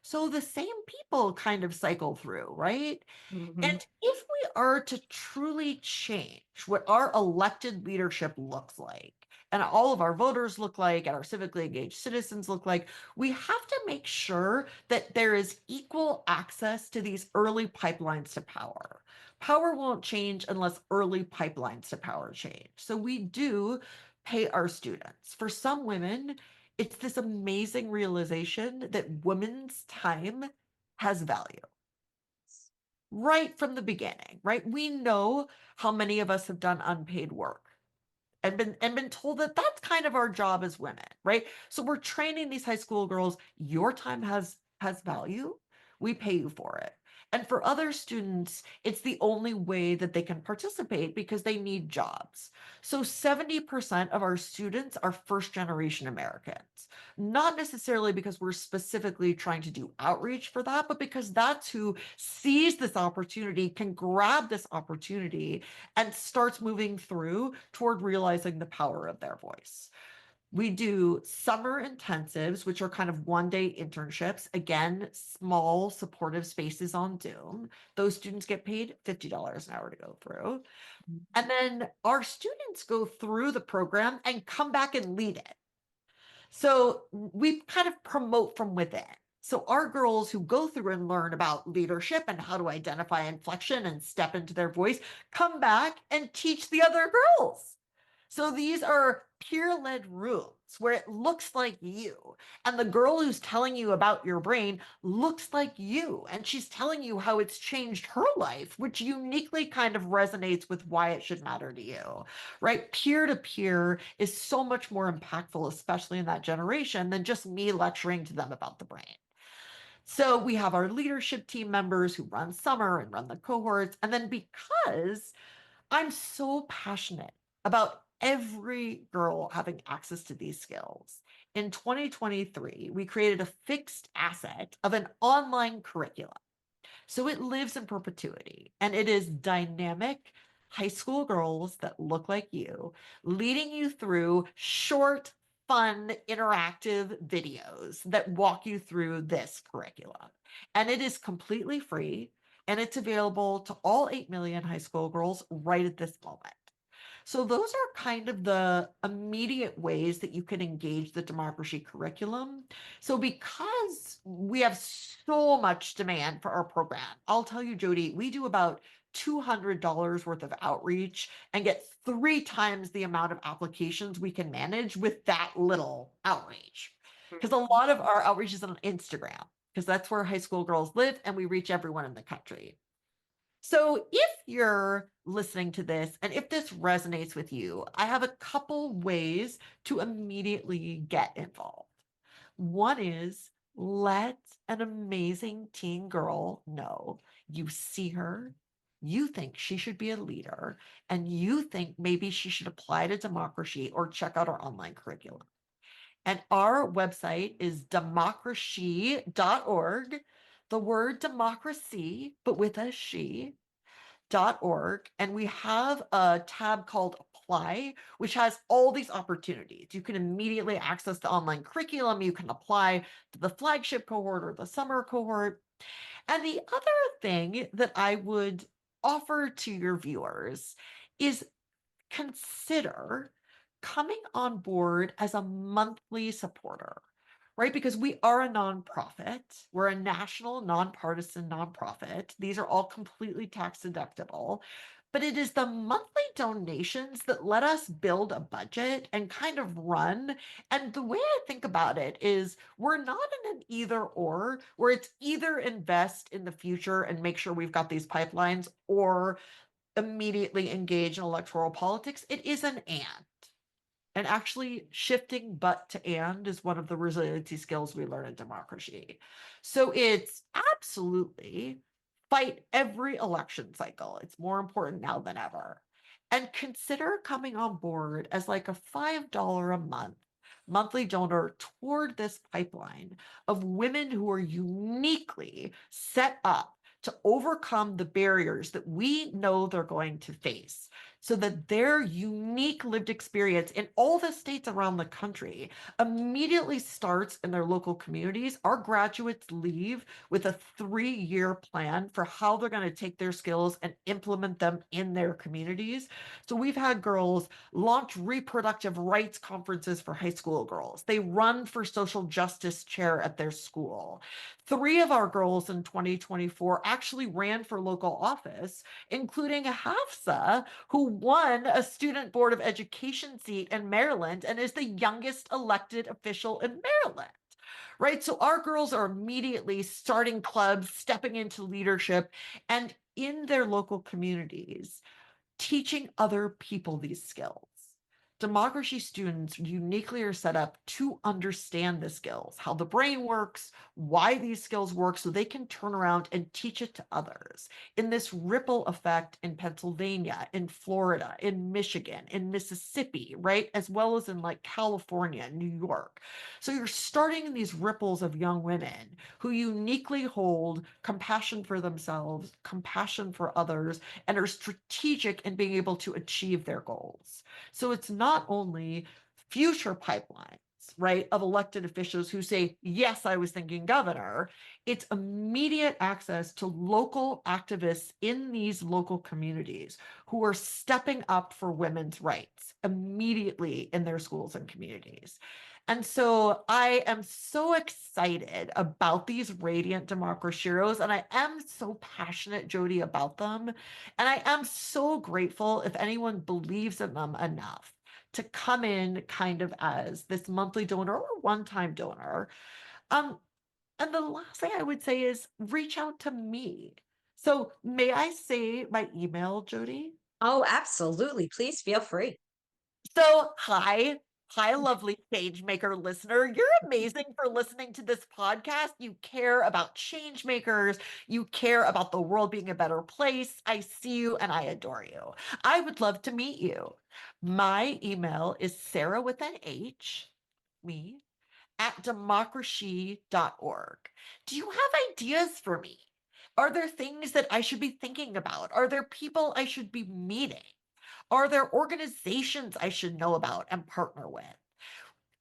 [SPEAKER 2] So the same people kind of cycle through, right?
[SPEAKER 1] Mhm.
[SPEAKER 2] And if we are to truly change what our elected leadership looks like, and all of our voters look like, and our civically engaged citizens look like, we have to make sure that there is equal access to these early pipelines to power. Power won't change unless early pipelines to power change. So we do pay our students. For some women, it's this amazing realization that women's time has value right from the beginning, right? We know how many of us have done unpaid work and been told that that's kind of our job as women, right? So we're training these high school girls, your time has value. We pay you for it. And for other students, it's the only way that they can participate because they need jobs. So 70% of our students are first generation Americans, not necessarily because we're specifically trying to do outreach for that, but because that's who sees this opportunity, can grab this opportunity, and starts moving through toward realizing the power of their voice. We do summer intensives, which are kind of 1 day internships. Again, small supportive spaces on Zoom. Those students get paid $50 an hour to go through. And then our students go through the program and come back and lead it. So we kind of promote from within. So our girls who go through and learn about leadership and how to identify inflection and step into their voice come back and teach the other girls. So these are peer-led rooms where it looks like you. And the girl who's telling you about your brain looks like you. And she's telling you how it's changed her life, which uniquely kind of resonates with why it should matter to you, right? Peer to peer is so much more impactful, especially in that generation, than just me lecturing to them about the brain. So we have our leadership team members who run summer and run the cohorts. And then because I'm so passionate about every girl having access to these skills, in 2023, we created a fixed asset of an online curriculum. So it lives in perpetuity and it is dynamic high school girls that look like you, leading you through short, fun, interactive videos that walk you through this curriculum. And it is completely free and it's available to all 8 million high school girls right at this moment. So those are kind of the immediate ways that you can engage the DemocraShe curriculum. So because we have so much demand for our program, I'll tell you, Jody, we do about $200 worth of outreach and get 3 times the amount of applications we can manage with that little outreach. Because a lot of our outreach is on Instagram, because that's where high school girls live and we reach everyone in the country. So, if you're listening to this and if this resonates with you, I have a couple ways to immediately get involved. One is let an amazing teen girl know you see her, you think she should be a leader, and you think maybe she should apply to Democracy or check out our online curriculum. And our website is democracy.org. The word democracy, but with a she, org, and we have a tab called apply, which has all these opportunities. You can immediately access the online curriculum, you can apply to the flagship cohort or the summer cohort. And the other thing that I would offer to your viewers is consider coming on board as a monthly supporter, right? Because we are a nonprofit, we're a national, nonpartisan nonprofit. These are all completely tax deductible. But it is the monthly donations that let us build a budget and kind of run. And the way I think about it is we're not in an either or, where it's either invest in the future and make sure we've got these pipelines or immediately engage in electoral politics. It is an and. And actually, shifting but to and is one of the resiliency skills we learn in democracy. So it's absolutely fight every election cycle. It's more important now than ever. And consider coming on board as like a $5 a month monthly donor toward this pipeline of women who are uniquely set up to overcome the barriers that we know they're going to face so that their unique lived experience in all the states around the country immediately starts in their local communities. Our graduates leave with a 3-year plan for how they're going to take their skills and implement them in their communities. So we've had girls launch reproductive rights conferences for high school girls. They run for social justice chair at their school. 3 of our girls in 2024 actually ran for local office, including Hafsa, who won a student board of education seat in Maryland and is the youngest elected official in Maryland. Right. So our girls are immediately starting clubs, stepping into leadership, and in their local communities, teaching other people these skills. Democracy students uniquely are set up to understand the skills, how the brain works, why these skills work, so they can turn around and teach it to others. In this ripple effect in Pennsylvania, in Florida, in Michigan, in Mississippi, right? As well as in like California, New York. So you're starting these ripples of young women who uniquely hold compassion for themselves, compassion for others, and are strategic in being able to achieve their goals. So it's not only future pipelines, right, of elected officials who say, yes, I was thinking governor. It's immediate access to local activists in these local communities who are stepping up for women's rights immediately in their schools and communities. And so I am so excited about these radiant democracy heroes, and I am so passionate, Jody, about them. And I am so grateful if anyone believes in them enough to come in kind of as this monthly donor or one-time donor. Um, and the last thing I would say is reach out to me. So may I say my email, Jody?
[SPEAKER 1] Oh, absolutely. Please feel free.
[SPEAKER 2] So, hi, lovely Changemaker listener. You're amazing for listening to this podcast. You care about changemakers. You care about the world being a better place. I see you and I adore you. I would love to meet you. My email is Sarah with an H, me, at democracy.org. Do you have ideas for me? Are there things that I should be thinking about? Are there people I should be meeting? Are there organizations I should know about and partner with?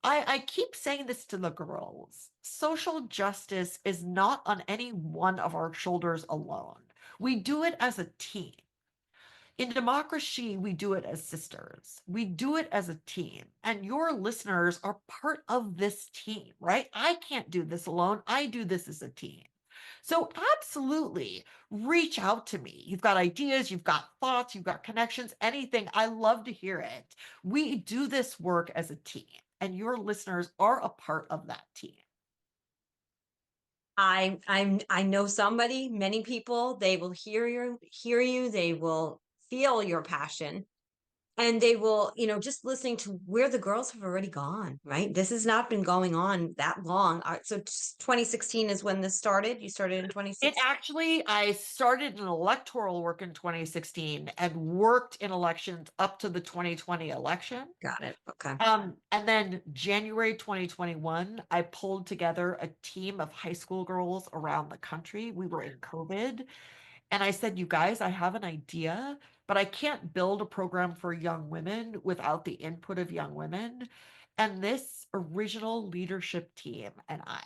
[SPEAKER 2] I keep saying this to the girls. Social justice is not on any one of our shoulders alone. We do it as a team. In democracy, we do it as sisters. We do it as a team. And your listeners are part of this team, right? I can't do this alone. I do this as a team. So, absolutely reach out to me. You've got ideas, you've got thoughts, you've got connections, anything. I love to hear it. We do this work as a team, and your listeners are a part of that team.
[SPEAKER 1] I know somebody, many people, they will hear you, they will feel your passion. And they will, just listening to where the girls have already gone, right? This has not been going on that long. So 2016 is when this started. You started in
[SPEAKER 2] It
[SPEAKER 1] 2016.
[SPEAKER 2] actually, I started in electoral work in 2016 and worked in elections up to the 2020 election.
[SPEAKER 1] Got it. Okay.
[SPEAKER 2] And then January 2021, I pulled together a team of high school girls around the country. We were in COVID. And I said, you guys, I have an idea, but I can't build a program for young women without the input of young women. And this original leadership team and I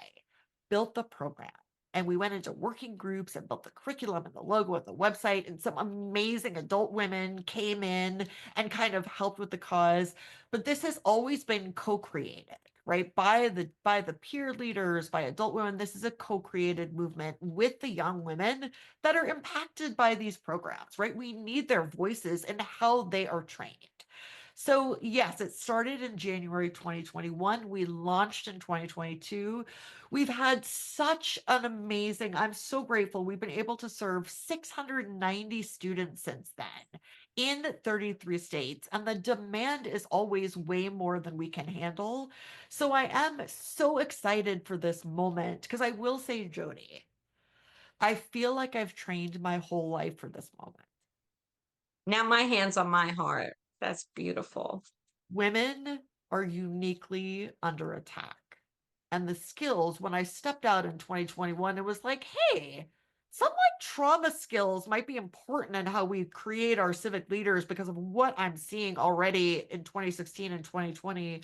[SPEAKER 2] built the program. And we went into working groups and built the curriculum and the logo and the website. And some amazing adult women came in and kind of helped with the cause. But this has always been co-created, right? By the peer leaders, by adult women. This is a co-created movement with the young women that are impacted by these programs, right? We need their voices and how they are trained. So, yes, it started in January 2021. We launched in 2022. We've had such an amazing, I'm so grateful. We've been able to serve 690 students since then in 33 states, and the demand is always way more than we can handle. So, I am so excited for this moment because I will say, Jody, I feel like I've trained my whole life for this moment.
[SPEAKER 1] Now my hands on my heart. That's beautiful.
[SPEAKER 2] Women are uniquely under attack. And the skills, when I stepped out in 2021, it was like, hey, some like trauma skills might be important in how we create our civic leaders because of what I'm seeing already in 2016 and 2020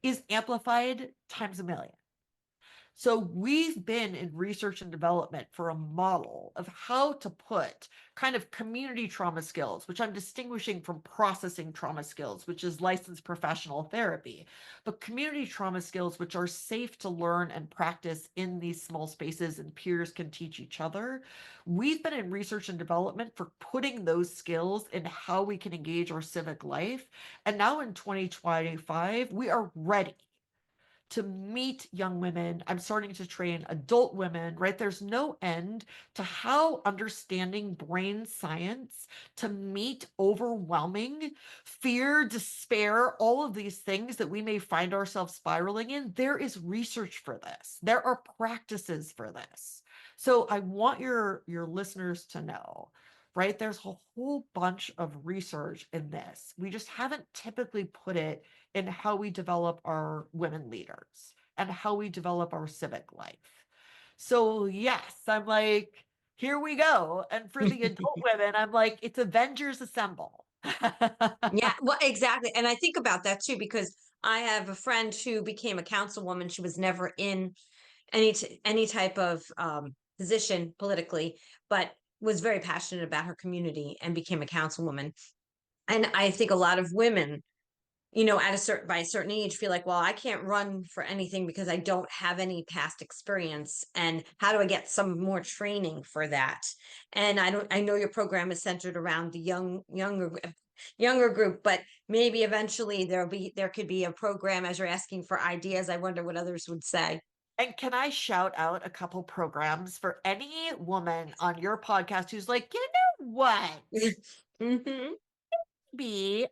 [SPEAKER 2] is amplified times a million. So we've been in research and development for a model of how to put kind of community trauma skills, which I'm distinguishing from processing trauma skills, which is licensed professional therapy, but community trauma skills, which are safe to learn and practice in these small spaces and peers can teach each other. We've been in research and development for putting those skills in how we can engage our civic life. And now in 2025, we are ready to meet young women. I'm starting to train adult women, right? There's no end to how understanding brain science to meet overwhelming fear, despair, all of these things that we may find ourselves spiraling in. There is research for this. There are practices for this. So I want your listeners to know, right? There's a whole bunch of research in this. We just haven't typically put it in how we develop our women leaders and how we develop our civic life. So, yes, I'm like, here we go. And for the adult women, I'm like, it's Avengers Assemble.
[SPEAKER 1] Yeah, well, exactly. And I think about that too, because I have a friend who became a councilwoman. She was never in any type of position politically, but was very passionate about her community and became a councilwoman. And I think a lot of women, at by a certain age, feel like, well, I can't run for anything because I don't have any past experience. And how do I get some more training for that? And I know your program is centered around the younger. younger group, but maybe eventually there could be a program as you're asking for ideas. I wonder what others would say.
[SPEAKER 2] And can I shout out a couple programs for any woman on your podcast who's like, you know what?
[SPEAKER 1] Hmm.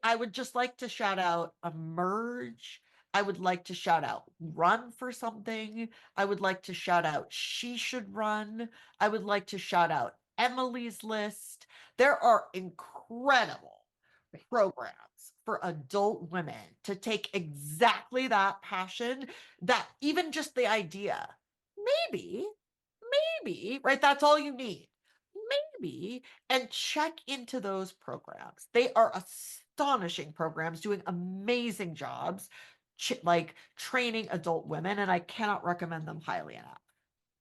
[SPEAKER 2] I would just like to shout out Emerge. I would like to shout out Run for Something. I would like to shout out She Should Run. I would like to shout out Emily's List. There are incredible programs for adult women to take exactly that passion, that even just the idea, maybe, maybe, right? That's all you need. Maybe, and check into those programs. They are astonishing programs doing amazing jobs, like training adult women, and I cannot recommend them highly enough.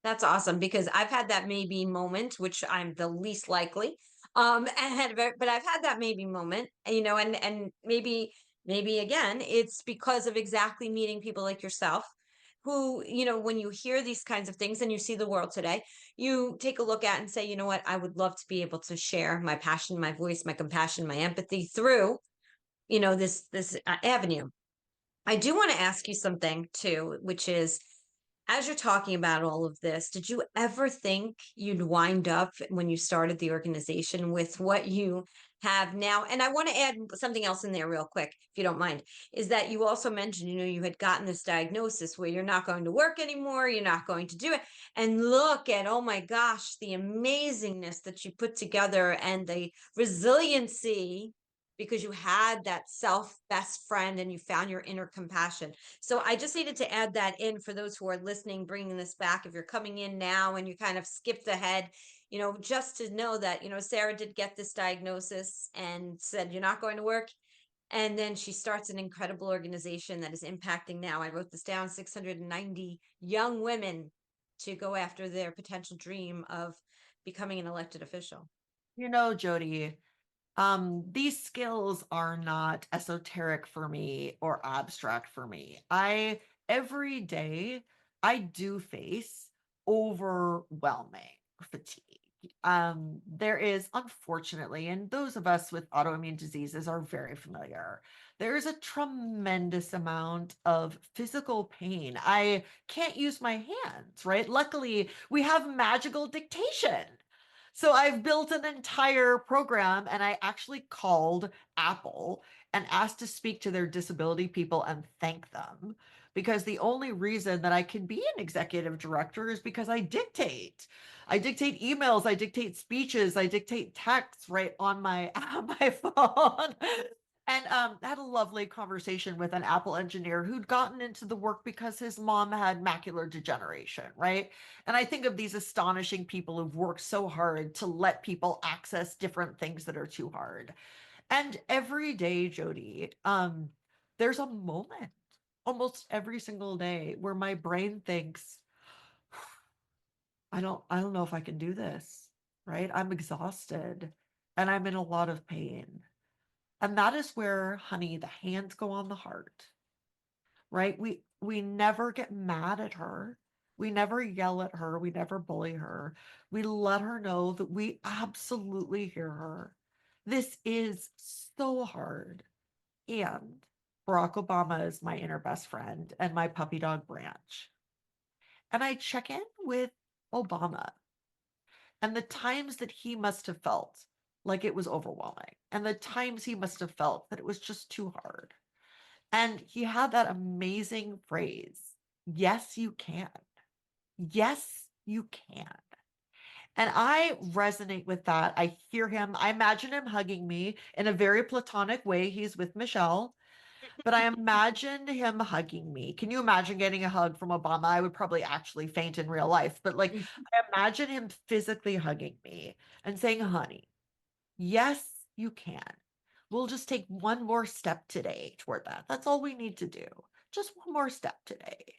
[SPEAKER 1] That's awesome because I've had that maybe moment, which I'm the least likely. But I've had that maybe moment, and maybe again, it's because of exactly meeting people like yourself who, when you hear these kinds of things and you see the world today, you take a look at and say, you know what, I would love to be able to share my passion, my voice, my compassion, my empathy through, this avenue. I do want to ask you something too, which is, as you're talking about all of this, did you ever think you'd wind up when you started the organization with what you have now? And I want to add something else in there real quick, if you don't mind, is that you also mentioned, you had gotten this diagnosis where you're not going to work anymore, you're not going to do it. And look at, oh my gosh, the amazingness that you put together and the resiliency because you had that self best friend and you found your inner compassion. So I just needed to add that in for those who are listening, bringing this back. If you're coming in now and you kind of skipped ahead, just to know that, Sarah did get this diagnosis and said, you're not going to work. And then she starts an incredible organization that is impacting now. I wrote this down 690 young women to go after their potential dream of becoming an elected official.
[SPEAKER 2] Jody, these skills are not esoteric for me or abstract for me. Every day I do face overwhelming fatigue. There is, unfortunately, and those of us with autoimmune diseases are very familiar. There is a tremendous amount of physical pain. I can't use my hands, right? Luckily, we have magical dictation. So I've built an entire program and I actually called Apple and asked to speak to their disability people and thank them because the only reason that I can be an executive director is because I dictate. I dictate emails, I dictate speeches, I dictate texts right on my on my phone. And I had a lovely conversation with an Apple engineer who'd gotten into the work because his mom had macular degeneration, right? And I think of these astonishing people who've worked so hard to let people access different things that are too hard. And every day, Jody, there's a moment almost every single day where my brain thinks, I don't know if I can do this, right? I'm exhausted and I'm in a lot of pain. And that is where, honey, the hands go on the heart, right? We never get mad at her. We never yell at her. We never bully her. We let her know that we absolutely hear her. This is so hard. And Barack Obama is my inner best friend and my puppy dog Branch. And I check in with Obama and the times that he must have felt like it was overwhelming, and the times he must have felt that it was just too hard. And he had that amazing phrase, yes, you can. Yes, you can. And I resonate with that. I hear him. I imagine him hugging me in a very platonic way. He's with Michelle, but I imagine him hugging me. Can you imagine getting a hug from Obama? I would probably actually faint in real life, but like I imagine him physically hugging me and saying, honey, yes, you can. We'll just take one more step today toward that. That's all we need to do. Just one more step today.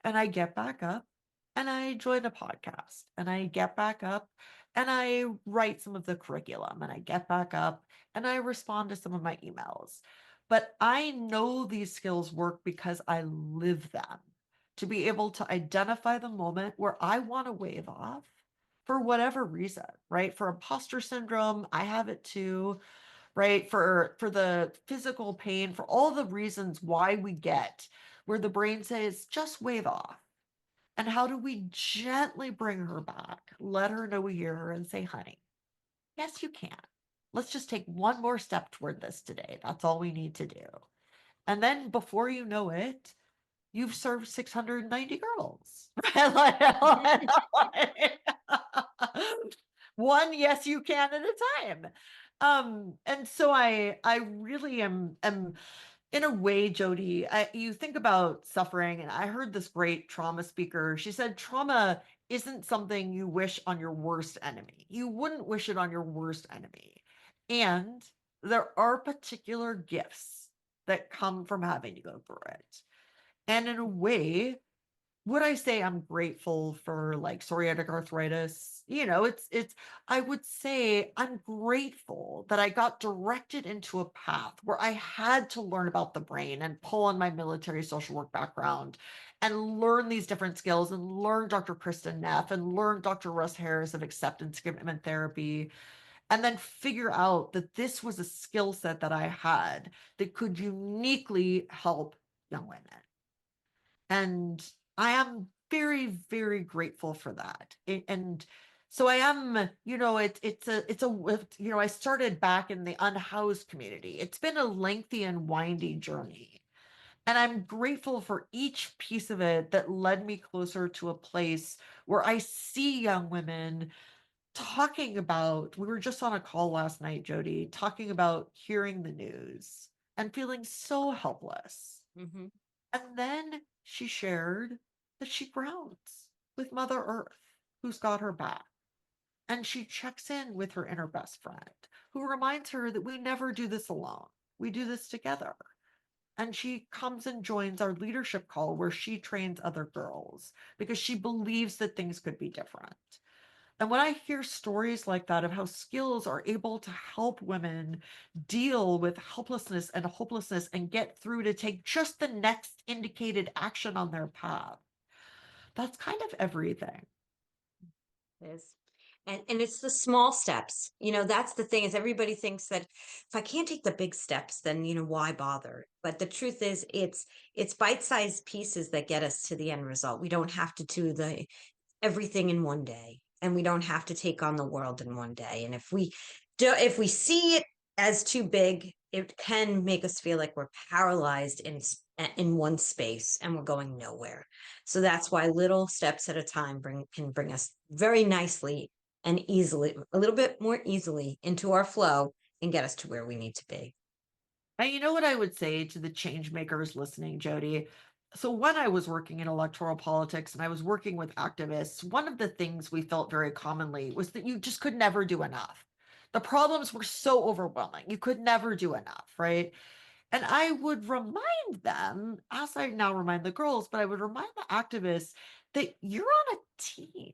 [SPEAKER 2] And I get back up and I join a podcast and I get back up and I write some of the curriculum and I get back up and I respond to some of my emails. But I know these skills work because I live them, to be able to identify the moment where I want to wave off for whatever reason, right? For imposter syndrome, I have it too. right? For the physical pain, for all the reasons why we get where the brain says, just wave off. And how do we gently bring her back? Let her know we hear her and say, honey, yes, you can. Let's just take one more step toward this today. That's all we need to do. And then before you know it, you've served 690 girls. One yes you can at a time. And so I really am in a way, Jody, you think about suffering, and I heard this great trauma speaker. She said trauma isn't something you wish on your worst enemy. You wouldn't wish it on your worst enemy. And there are particular gifts that come from having to go through it. And in a way, would I say I'm grateful for like psoriatic arthritis? I would say I'm grateful that I got directed into a path where I had to learn about the brain and pull on my military social work background and learn these different skills and learn Dr. Kristen Neff and learn Dr. Russ Harris of acceptance commitment therapy, and then figure out that this was a skill set that I had that could uniquely help young women. And I am very, very grateful for that. And so I am, I started back in the unhoused community. It's been a lengthy and windy journey. And I'm grateful for each piece of it that led me closer to a place where I see young women talking about, we were just on a call last night, Jody, talking about hearing the news and feeling so helpless.
[SPEAKER 1] Hmm.
[SPEAKER 2] And then she shared that she grounds with Mother Earth, who's got her back. And she checks in with her inner best friend, who reminds her that we never do this alone. We do this together. And she comes and joins our leadership call where she trains other girls because she believes that things could be different. And when I hear stories like that of how skills are able to help women deal with helplessness and hopelessness and get through to take just the next indicated action on their path, that's kind of everything.
[SPEAKER 1] Is. And it's the small steps. That's the thing is everybody thinks that if I can't take the big steps, then why bother? But the truth is it's bite-sized pieces that get us to the end result. We don't have to do the everything in one day, and we don't have to take on the world in one day. And if we see it as too big, it can make us feel like we're paralyzed in one space and we're going nowhere. So that's why little steps at a time can bring us very nicely and easily, a little bit more easily, into our flow and get us to where we need to be.
[SPEAKER 2] And you know what I would say to the change makers listening, Jody? So when I was working in electoral politics and I was working with activists, one of the things we felt very commonly was that you just could never do enough. The problems were so overwhelming. You could never do enough, right? And I would remind them, as I now remind the girls, but I would remind the activists that you're on a team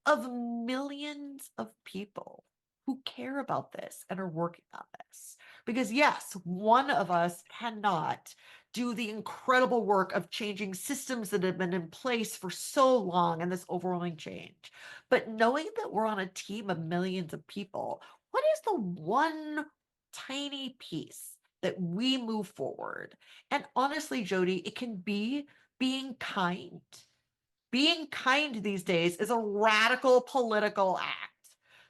[SPEAKER 2] of millions of people who care about this and are working on this. Because, yes, one of us cannot do the incredible work of changing systems that have been in place for so long and this overwhelming change. But knowing that we're on a team of millions of people, what is the one tiny piece that we move forward? And honestly, Jody, it can be being kind. Being kind these days is a radical political act.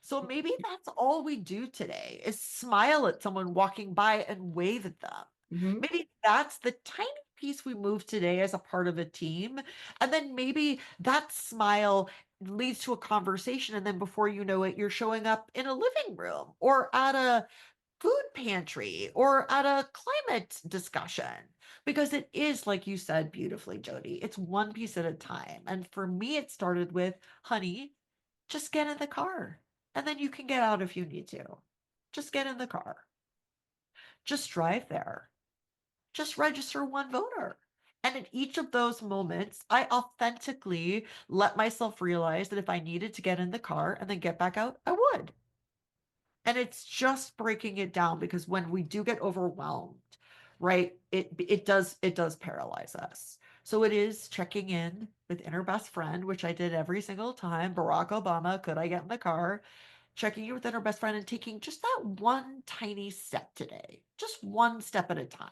[SPEAKER 2] So maybe that's all we do today is smile at someone walking by and wave at them.
[SPEAKER 1] Mhm.
[SPEAKER 2] Maybe that's the tiny piece we move today as a part of a team. And then maybe that smile leads to a conversation. And then before you know it, you're showing up in a living room or at a food pantry or at a climate discussion, because it is, like you said beautifully, Jody, it's one piece at a time. And for me, it started with, honey, just get in the car and then you can get out if you need to. Just get in the car, just drive there, just register one voter. And in each of those moments, I authentically let myself realize that if I needed to get in the car and then get back out, I would. And it's just breaking it down because when we do get overwhelmed, right, it does paralyze us. So it is checking in with inner best friend, which I did every single time. Barack Obama, could I get in the car? checking in with inner best friend and taking just that one tiny step today, just one step at a time.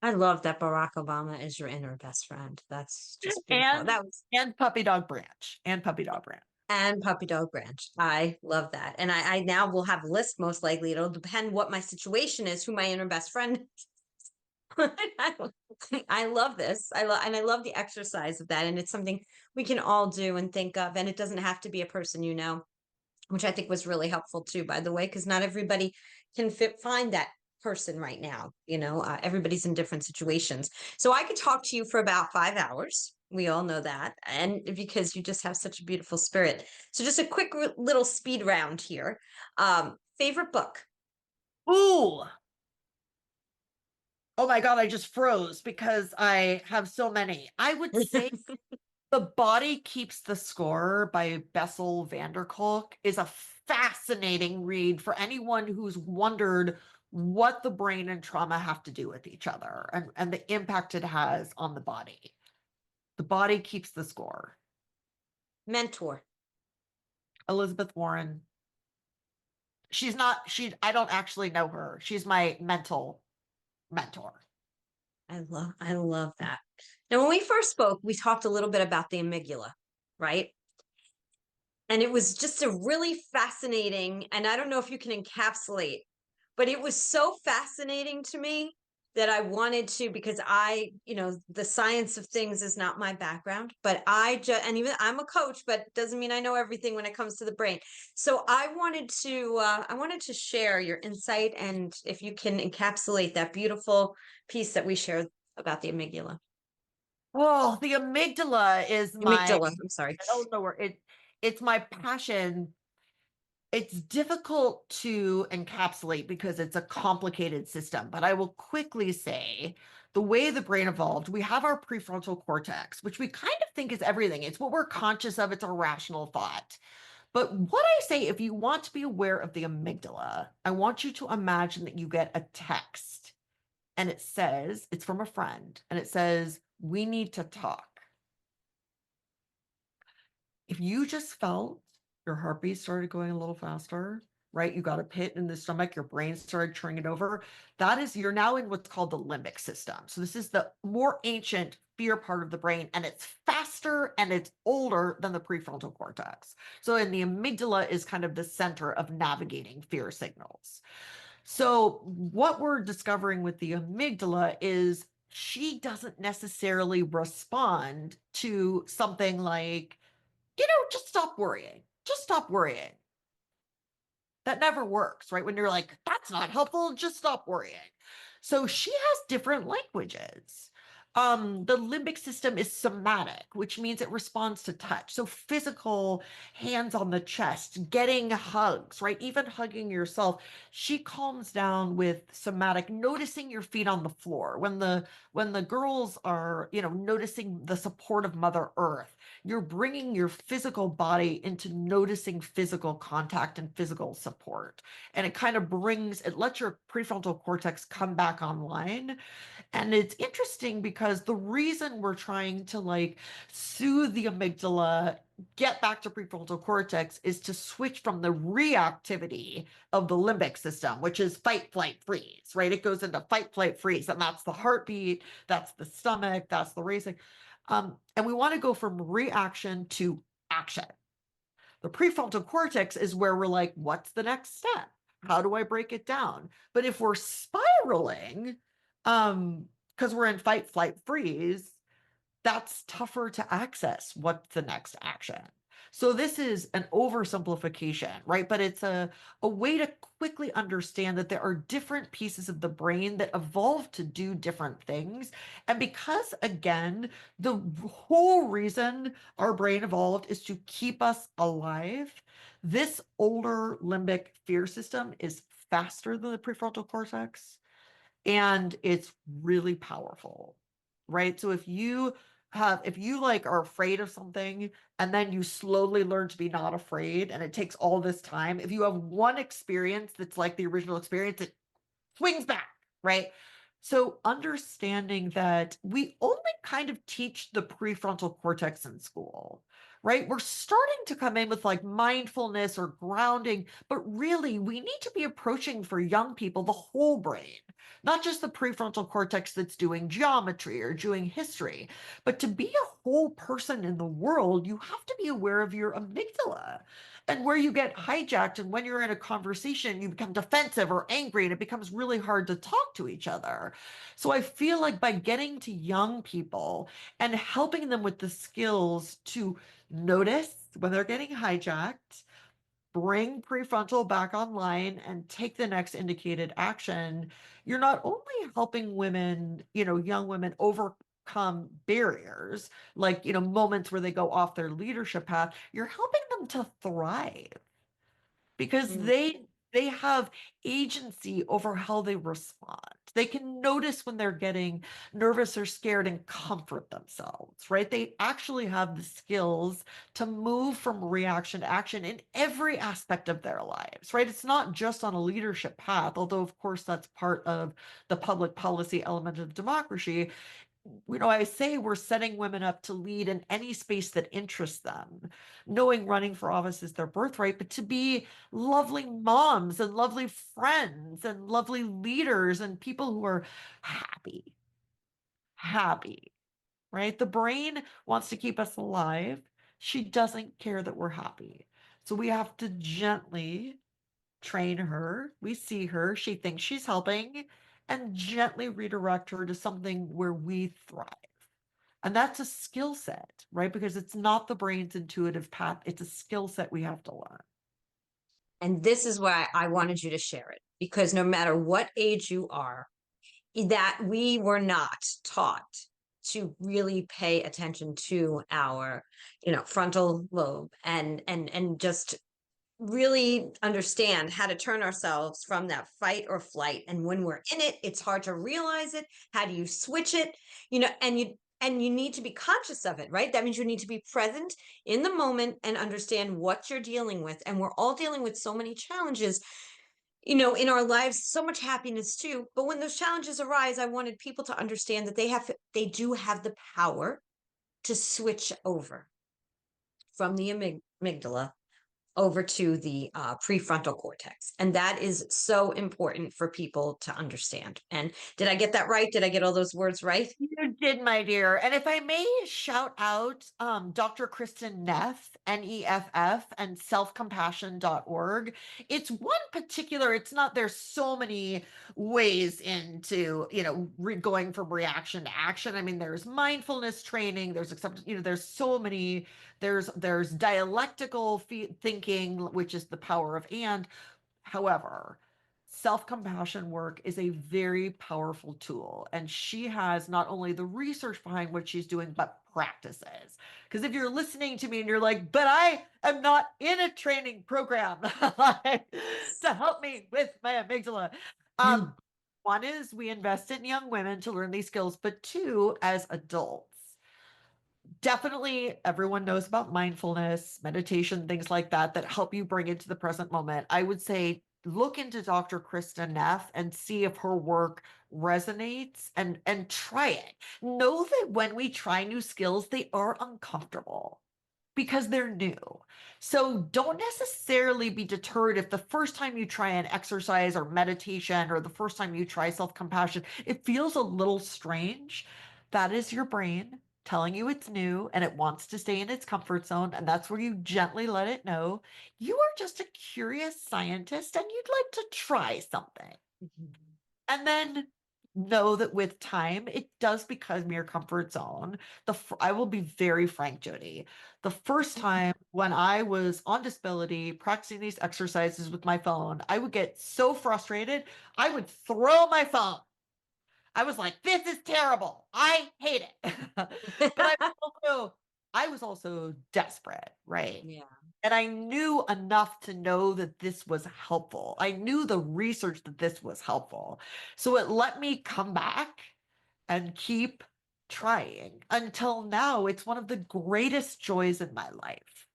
[SPEAKER 1] I love that Barack Obama is your inner best friend. That's just beautiful.
[SPEAKER 2] And
[SPEAKER 1] That was
[SPEAKER 2] puppy dog branch and puppy dog branch.
[SPEAKER 1] and Puppy Dog Ranch. I love that. And I now will have a list most likely. It'll depend what my situation is, who my inner best friend is. I love this. I love the exercise of that. And it's something we can all do and think of. And it doesn't have to be a person you know, which I think was really helpful too, by the way, because not everybody can find that person right now. Everybody's in different situations. So I could talk to you for about 5 hours. We all know that. And because you just have such a beautiful spirit. So just a quick little speed round here. Favorite book?
[SPEAKER 2] Ooh, oh my God, I just froze because I have so many. I would say The Body Keeps the Score by Bessel van der Kolk is a fascinating read for anyone who's wondered what the brain and trauma have to do with each other and the impact it has on the body. The Body Keeps the Score.
[SPEAKER 1] Mentor.
[SPEAKER 2] Elizabeth Warren. I don't actually know her. She's my mental mentor.
[SPEAKER 1] I love that. Now, when we first spoke, we talked a little bit about the amygdala, right? And it was just a really fascinating, and I don't know if you can encapsulate, but it was so fascinating to me that I wanted to, because the science of things is not my background, but and even I'm a coach, but doesn't mean I know everything when it comes to the brain. So I wanted to share your insight, and if you can encapsulate that beautiful piece that we shared about the amygdala.
[SPEAKER 2] Oh, the amygdala is my
[SPEAKER 1] Amygdala, I'm sorry.
[SPEAKER 2] oh no, it's my passion. It's difficult to encapsulate because it's a complicated system, but I will quickly say the way the brain evolved, we have our prefrontal cortex, which we kind of think is everything. It's what we're conscious of, it's a rational thought. But what I say, if you want to be aware of the amygdala, I want you to imagine that you get a text and it says, it's from a friend, and it says, we need to talk. If you just felt your heartbeat started going a little faster, right? You got a pit in the stomach, your brain started turning over. You're now in what's called the limbic system. So this is the more ancient fear part of the brain, and it's faster and it's older than the prefrontal cortex. So, and the amygdala is kind of the center of navigating fear signals. So, what we're discovering with the amygdala is she doesn't necessarily respond to something like, just stop worrying. Just stop worrying. That never works, right? When you're like, that's not helpful, just stop worrying. So she has different languages. The limbic system is somatic, which means it responds to touch. So physical, hands on the chest, getting hugs, right? Even hugging yourself. She calms down with somatic, noticing your feet on the floor. When the girls are, noticing the support of Mother Earth, you're bringing your physical body into noticing physical contact and physical support. And it lets your prefrontal cortex come back online. And it's interesting because the reason we're trying to soothe the amygdala, get back to prefrontal cortex, is to switch from the reactivity of the limbic system, which is fight, flight, freeze, right? It goes into fight, flight, freeze. And that's the heartbeat, that's the stomach, that's the racing. And we want to go from reaction to action. The prefrontal cortex is where we're like, what's the next step? How do I break it down? But if we're spiraling, because we're in fight, flight, freeze, that's tougher to access. What's the next action? So this is an oversimplification, right? But it's a way to quickly understand that there are different pieces of the brain that evolve to do different things. And because, again, the whole reason our brain evolved is to keep us alive, this older limbic fear system is faster than the prefrontal cortex, and it's really powerful, right? So if you are afraid of something and then you slowly learn to be not afraid, and it takes all this time, if you have one experience that's like the original experience, it swings back, right? So understanding that we only kind of teach the prefrontal cortex in school, right? We're starting to come in with like mindfulness or grounding, but really we need to be approaching for young people the whole brain, not just the prefrontal cortex that's doing geometry or doing history, but to be a whole person in the world, you have to be aware of your amygdala and where you get hijacked. And when you're in a conversation, you become defensive or angry, and it becomes really hard to talk to each other. So I feel like by getting to young people and helping them with the skills to notice when they're getting hijacked, bring prefrontal back online and take the next indicated action, you're not only helping women, young women overcome barriers, like, moments where they go off their leadership path, you're helping them to thrive because
[SPEAKER 1] Mm.
[SPEAKER 2] they have agency over how they respond. They can notice when they're getting nervous or scared and comfort themselves, right? They actually have the skills to move from reaction to action in every aspect of their lives, right? It's not just on a leadership path, although of course that's part of the public policy element of democracy. I say we're setting women up to lead in any space that interests them, knowing running for office is their birthright, but to be lovely moms and lovely friends and lovely leaders and people who are happy, happy, right? The brain wants to keep us alive. She doesn't care that we're happy. So we have to gently train her. We see her, she thinks she's helping, and gently redirect her to something where we thrive. And that's a skill set, right? Because it's not the brain's intuitive path, it's a skill set we have to learn.
[SPEAKER 1] And this is why I wanted you to share it, because no matter what age you are, that we were not taught to really pay attention to our, frontal lobe, and just really understand how to turn ourselves from that fight or flight. And when we're in it, it's hard to realize it. How do you switch it? And you need to be conscious of it, right? That means you need to be present in the moment and understand what you're dealing with. And we're all dealing with so many challenges, in our lives, so much happiness too. But when those challenges arise, I wanted people to understand that they do have the power to switch over from the amygdala over to the prefrontal cortex. And that is so important for people to understand. And did I get that right? Did I get all those words right?
[SPEAKER 2] You did, my dear. And if I may shout out Dr. Kristen Neff, Neff, and selfcompassion.org. It's one particular, it's not, there's so many ways into, going from reaction to action. I mean, there's mindfulness training, there's acceptance, there's so many, there's dialectical thinking, which is the power of and. However, self compassion work is a very powerful tool. And she has not only the research behind what she's doing, but practices. Because if you're listening to me and you're like, but I am not in a training program to help me with my amygdala. Um, One is we invest in young women to learn these skills, but two, as adults definitely everyone knows about mindfulness, meditation, things like that that help you bring into the present moment. I would say look into Dr. Krista Neff and see if her work resonates and try it. Know that when we try new skills, they are uncomfortable because they're new. So don't necessarily be deterred if the first time you try an exercise or meditation or the first time you try self-compassion, it feels a little strange. That is your brain telling you it's new and it wants to stay in its comfort zone. And that's where you gently let it know you are just a curious scientist and you'd like to try something. And then know that with time, it does become your comfort zone. I will be very frank, Jody. The first time when I was on disability practicing these exercises with my phone, I would get so frustrated, I would throw my phone. I was like, this is terrible. I hate it. But I was also desperate, right?
[SPEAKER 1] Yeah.
[SPEAKER 2] And I knew enough to know that this was helpful. I knew the research that this was helpful. So it let me come back and keep trying until now. It's one of the greatest joys in my life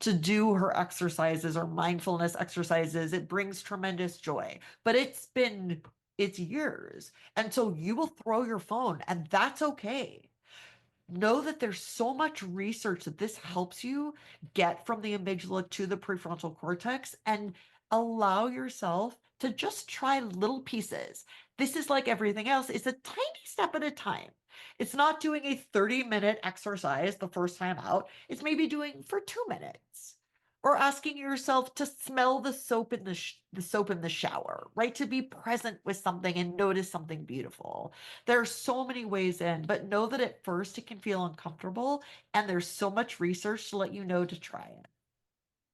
[SPEAKER 2] to do her exercises or mindfulness exercises. It brings tremendous joy. But it's been it's years. And so you will throw your phone, and that's okay. Know that there's so much research that this helps you get from the amygdala to the prefrontal cortex, and allow yourself to just try little pieces. This is like everything else, it's a tiny step at a time. It's not doing a 30-minute exercise the first time out, it's maybe doing for 2 minutes. Or asking yourself to smell the soap in the soap in the shower, right? To be present with something and notice something beautiful. There are so many ways in, but know that at first it can feel uncomfortable, and there's so much research to let you know to try it.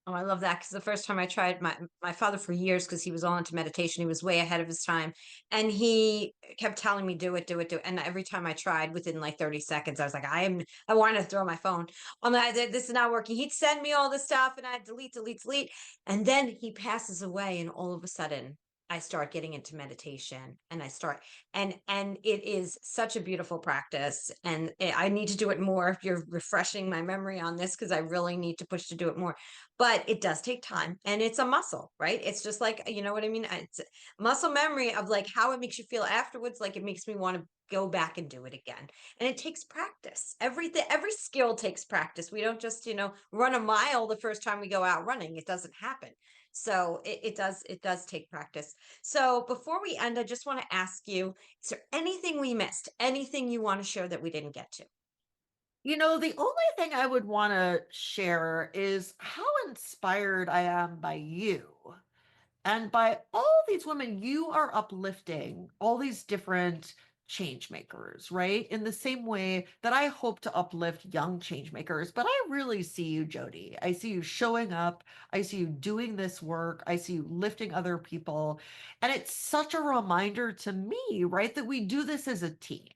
[SPEAKER 1] Oh, I love that because the first time I tried my father for years, because he was all into meditation, he was way ahead of his time, and he kept telling me, "Do it, do it, do it." And every time I tried, within like 30 seconds, I was like, I wanted to throw my phone. I'm like, This is not working." He'd send me all this stuff, and I'd delete, delete, delete, and then he passes away, and all of a sudden, I start getting into meditation, and I start, and it is such a beautiful practice, and I need to do it more. You're refreshing my memory on this because I really need to push to do it more, but it does take time, and it's a muscle, right? It's just like, you know what I mean? It's muscle memory of like how it makes you feel afterwards. Like it makes me want to go back and do it again. And it takes practice. Every skill takes practice. We don't just, run a mile the first time we go out running. It doesn't happen. So it does take practice. So before we end, I just want to ask you, is there anything we missed? Anything you want to share that we didn't get to?
[SPEAKER 2] The only thing I would want to share is how inspired I am by you. And by all these women, you are uplifting all these different change makers, right? In the same way that I hope to uplift young change makers. But I really see you, Jody. I see you showing up. I see you doing this work. I see you lifting other people. And it's such a reminder to me, right, that we do this as a team,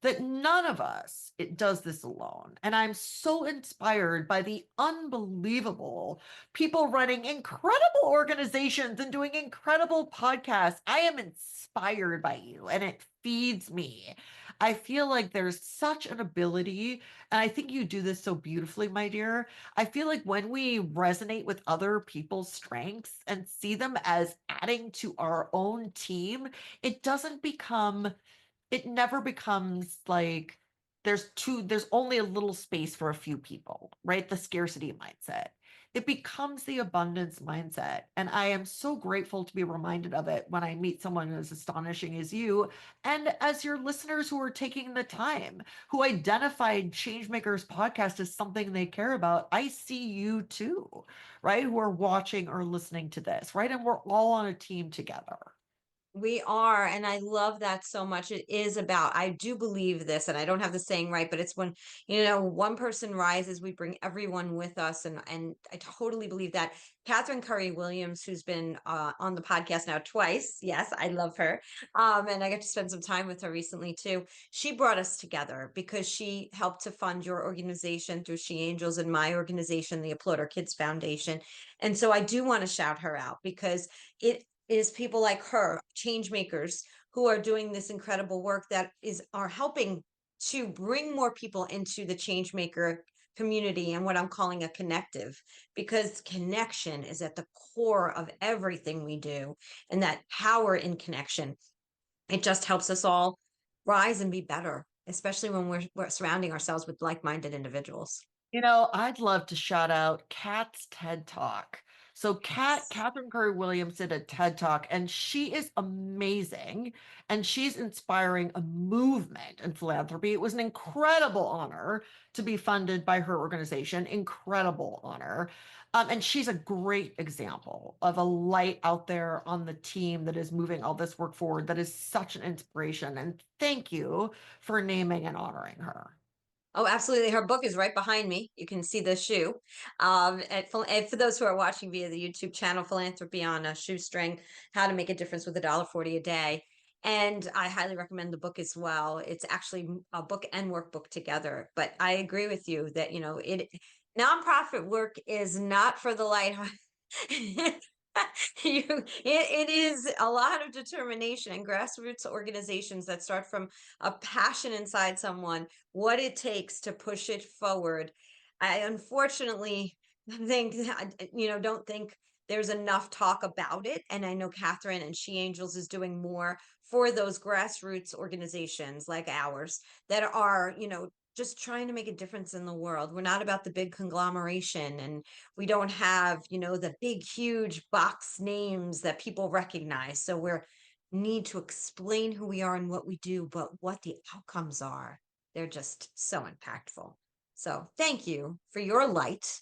[SPEAKER 2] that none of us it does this alone. And I'm so inspired by the unbelievable people running incredible organizations and doing incredible podcasts. I am inspired by you, and it feeds me. I feel like there's such an ability, and I think you do this so beautifully, my dear. I feel like when we resonate with other people's strengths and see them as adding to our own team, it doesn't become it never becomes like there's only a little space for a few people, right? The scarcity mindset. It becomes the abundance mindset. And I am so grateful to be reminded of it when I meet someone as astonishing as you, and as your listeners who are taking the time, who identified Changemakers podcast as something they care about. I see you too, right? Who are watching or listening to this, right? And we're all on a team together.
[SPEAKER 1] We are, and I love that so much. It is about, I do believe this, and I don't have the saying right, but it's when, one person rises, we bring everyone with us. And I totally believe that. Catherine Curry Williams, who's been on the podcast now twice. Yes, I love her. And I got to spend some time with her recently too. She brought us together because she helped to fund your organization through She Angels, and my organization, the Applaud Kids Foundation. And so I do want to shout her out because it is people like her, change makers, who are doing this incredible work that are helping to bring more people into the change maker community, and what I'm calling a connective, because connection is at the core of everything we do, and that power in connection, it just helps us all rise and be better, especially when we're surrounding ourselves with like-minded individuals.
[SPEAKER 2] I'd love to shout out Kat's TED Talk. So Catherine Curry Williams did a TED Talk, and she is amazing, and she's inspiring a movement in philanthropy. It was an incredible honor to be funded by her organization. Incredible honor. And she's a great example of a light out there on the team that is moving all this work forward. That is such an inspiration. And thank you for naming and honoring her.
[SPEAKER 1] Oh, absolutely. Her book is right behind me. You can see the shoe. And for those who are watching via the YouTube channel, Philanthropy on a Shoestring, How to Make a Difference with $1.40 a Day. And I highly recommend the book as well. It's actually a book and workbook together. But I agree with you that, nonprofit work is not for the light. It is a lot of determination, and grassroots organizations that start from a passion inside someone, what it takes to push it forward. I unfortunately think, don't think there's enough talk about it. And I know Catherine and She Angels is doing more for those grassroots organizations like ours that are, just trying to make a difference in the world. We're not about the big conglomeration, and we don't have, the big, huge box names that people recognize. So we're need to explain who we are and what we do, but what the outcomes are. They're just so impactful. So thank you for your light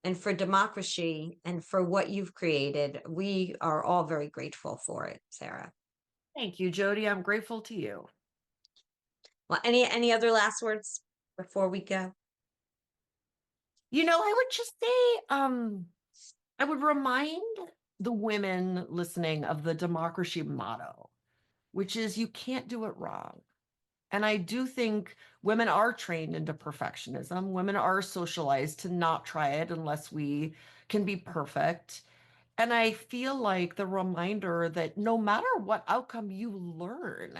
[SPEAKER 1] and for DemocraShe and for what you've created. We are all very grateful for it, Sarah.
[SPEAKER 2] Thank you, Jody. I'm grateful to you.
[SPEAKER 1] Well, any other last words before we go?
[SPEAKER 2] I would just say, I would remind the women listening of the DemocraShe motto, which is you can't do it wrong. And I do think women are trained into perfectionism. Women are socialized to not try it unless we can be perfect. And I feel like the reminder that no matter what outcome you learn,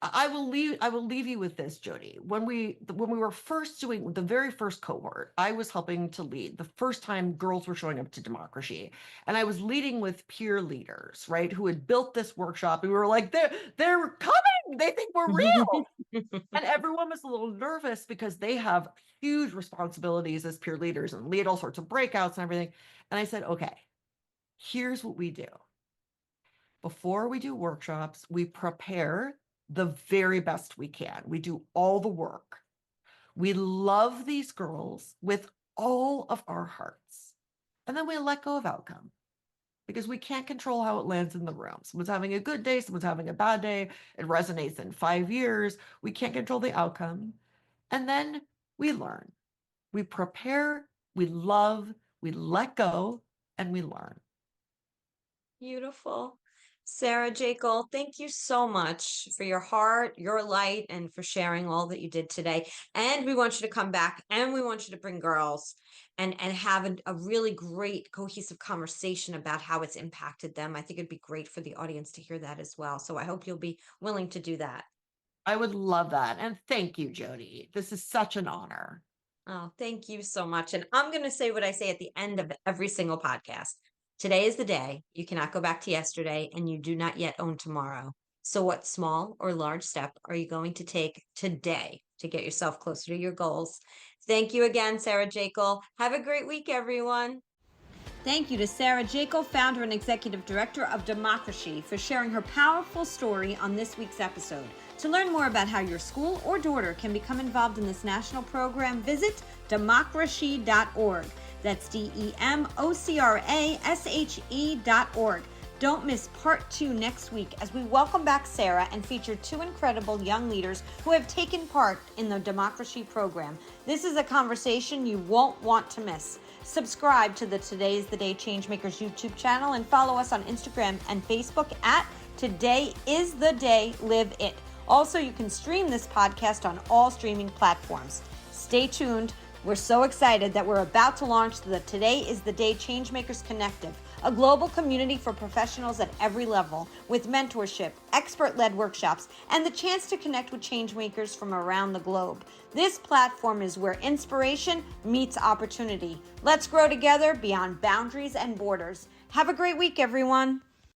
[SPEAKER 2] I will leave you with this, Jody. When we were first doing the very first cohort, I was helping to lead the first time girls were showing up to DemocraShe. And I was leading with peer leaders, right, who had built this workshop. And we were like, they're coming. They think we're real. And everyone was a little nervous because they have huge responsibilities as peer leaders and lead all sorts of breakouts and everything. And I said, okay, here's what we do. Before we do workshops, we prepare the very best we can. We do all the work. We love these girls with all of our hearts. And then we let go of outcome because we can't control how it lands in the room. Someone's having a good day, someone's having a bad day. It resonates in 5 years. We can't control the outcome. And then we learn. We prepare, we love, we let go, and we learn.
[SPEAKER 1] Beautiful. Sarah Jekyll, thank you so much for your heart, your light, and for sharing all that you did today. And we want you to come back and we want you to bring girls and have a really great cohesive conversation about how it's impacted them. I think it'd be great for the audience to hear that as well. So I hope you'll be willing to do that.
[SPEAKER 2] I would love that. And thank you, Jody. This is such an honor.
[SPEAKER 1] Oh, thank you so much. And I'm going to say what I say at the end of every single podcast. Today is the day. You cannot go back to yesterday, and you do not yet own tomorrow. So, what small or large step are you going to take today to get yourself closer to your goals? Thank you again, Sarah Jekyll. Have a great week, everyone. Thank you to Sarah Jekyll, founder and executive director of DemocraShe, for sharing her powerful story on this week's episode. To learn more about how your school or daughter can become involved in this national program, visit democrashe.org. That's DEMOCRASHE.org. Don't miss part 2 next week as we welcome back Sarah and feature 2 incredible young leaders who have taken part in the DemocraShe program. This is a conversation you won't want to miss. Subscribe to the Today is the Day Changemakers YouTube channel and follow us on Instagram and Facebook at Today is the Day Live It. Also, you can stream this podcast on all streaming platforms. Stay tuned. We're so excited that we're about to launch the Today is the Day Changemakers Connective, a global community for professionals at every level with mentorship, expert-led workshops, and the chance to connect with changemakers from around the globe. This platform is where inspiration meets opportunity. Let's grow together beyond boundaries and borders. Have a great week, everyone.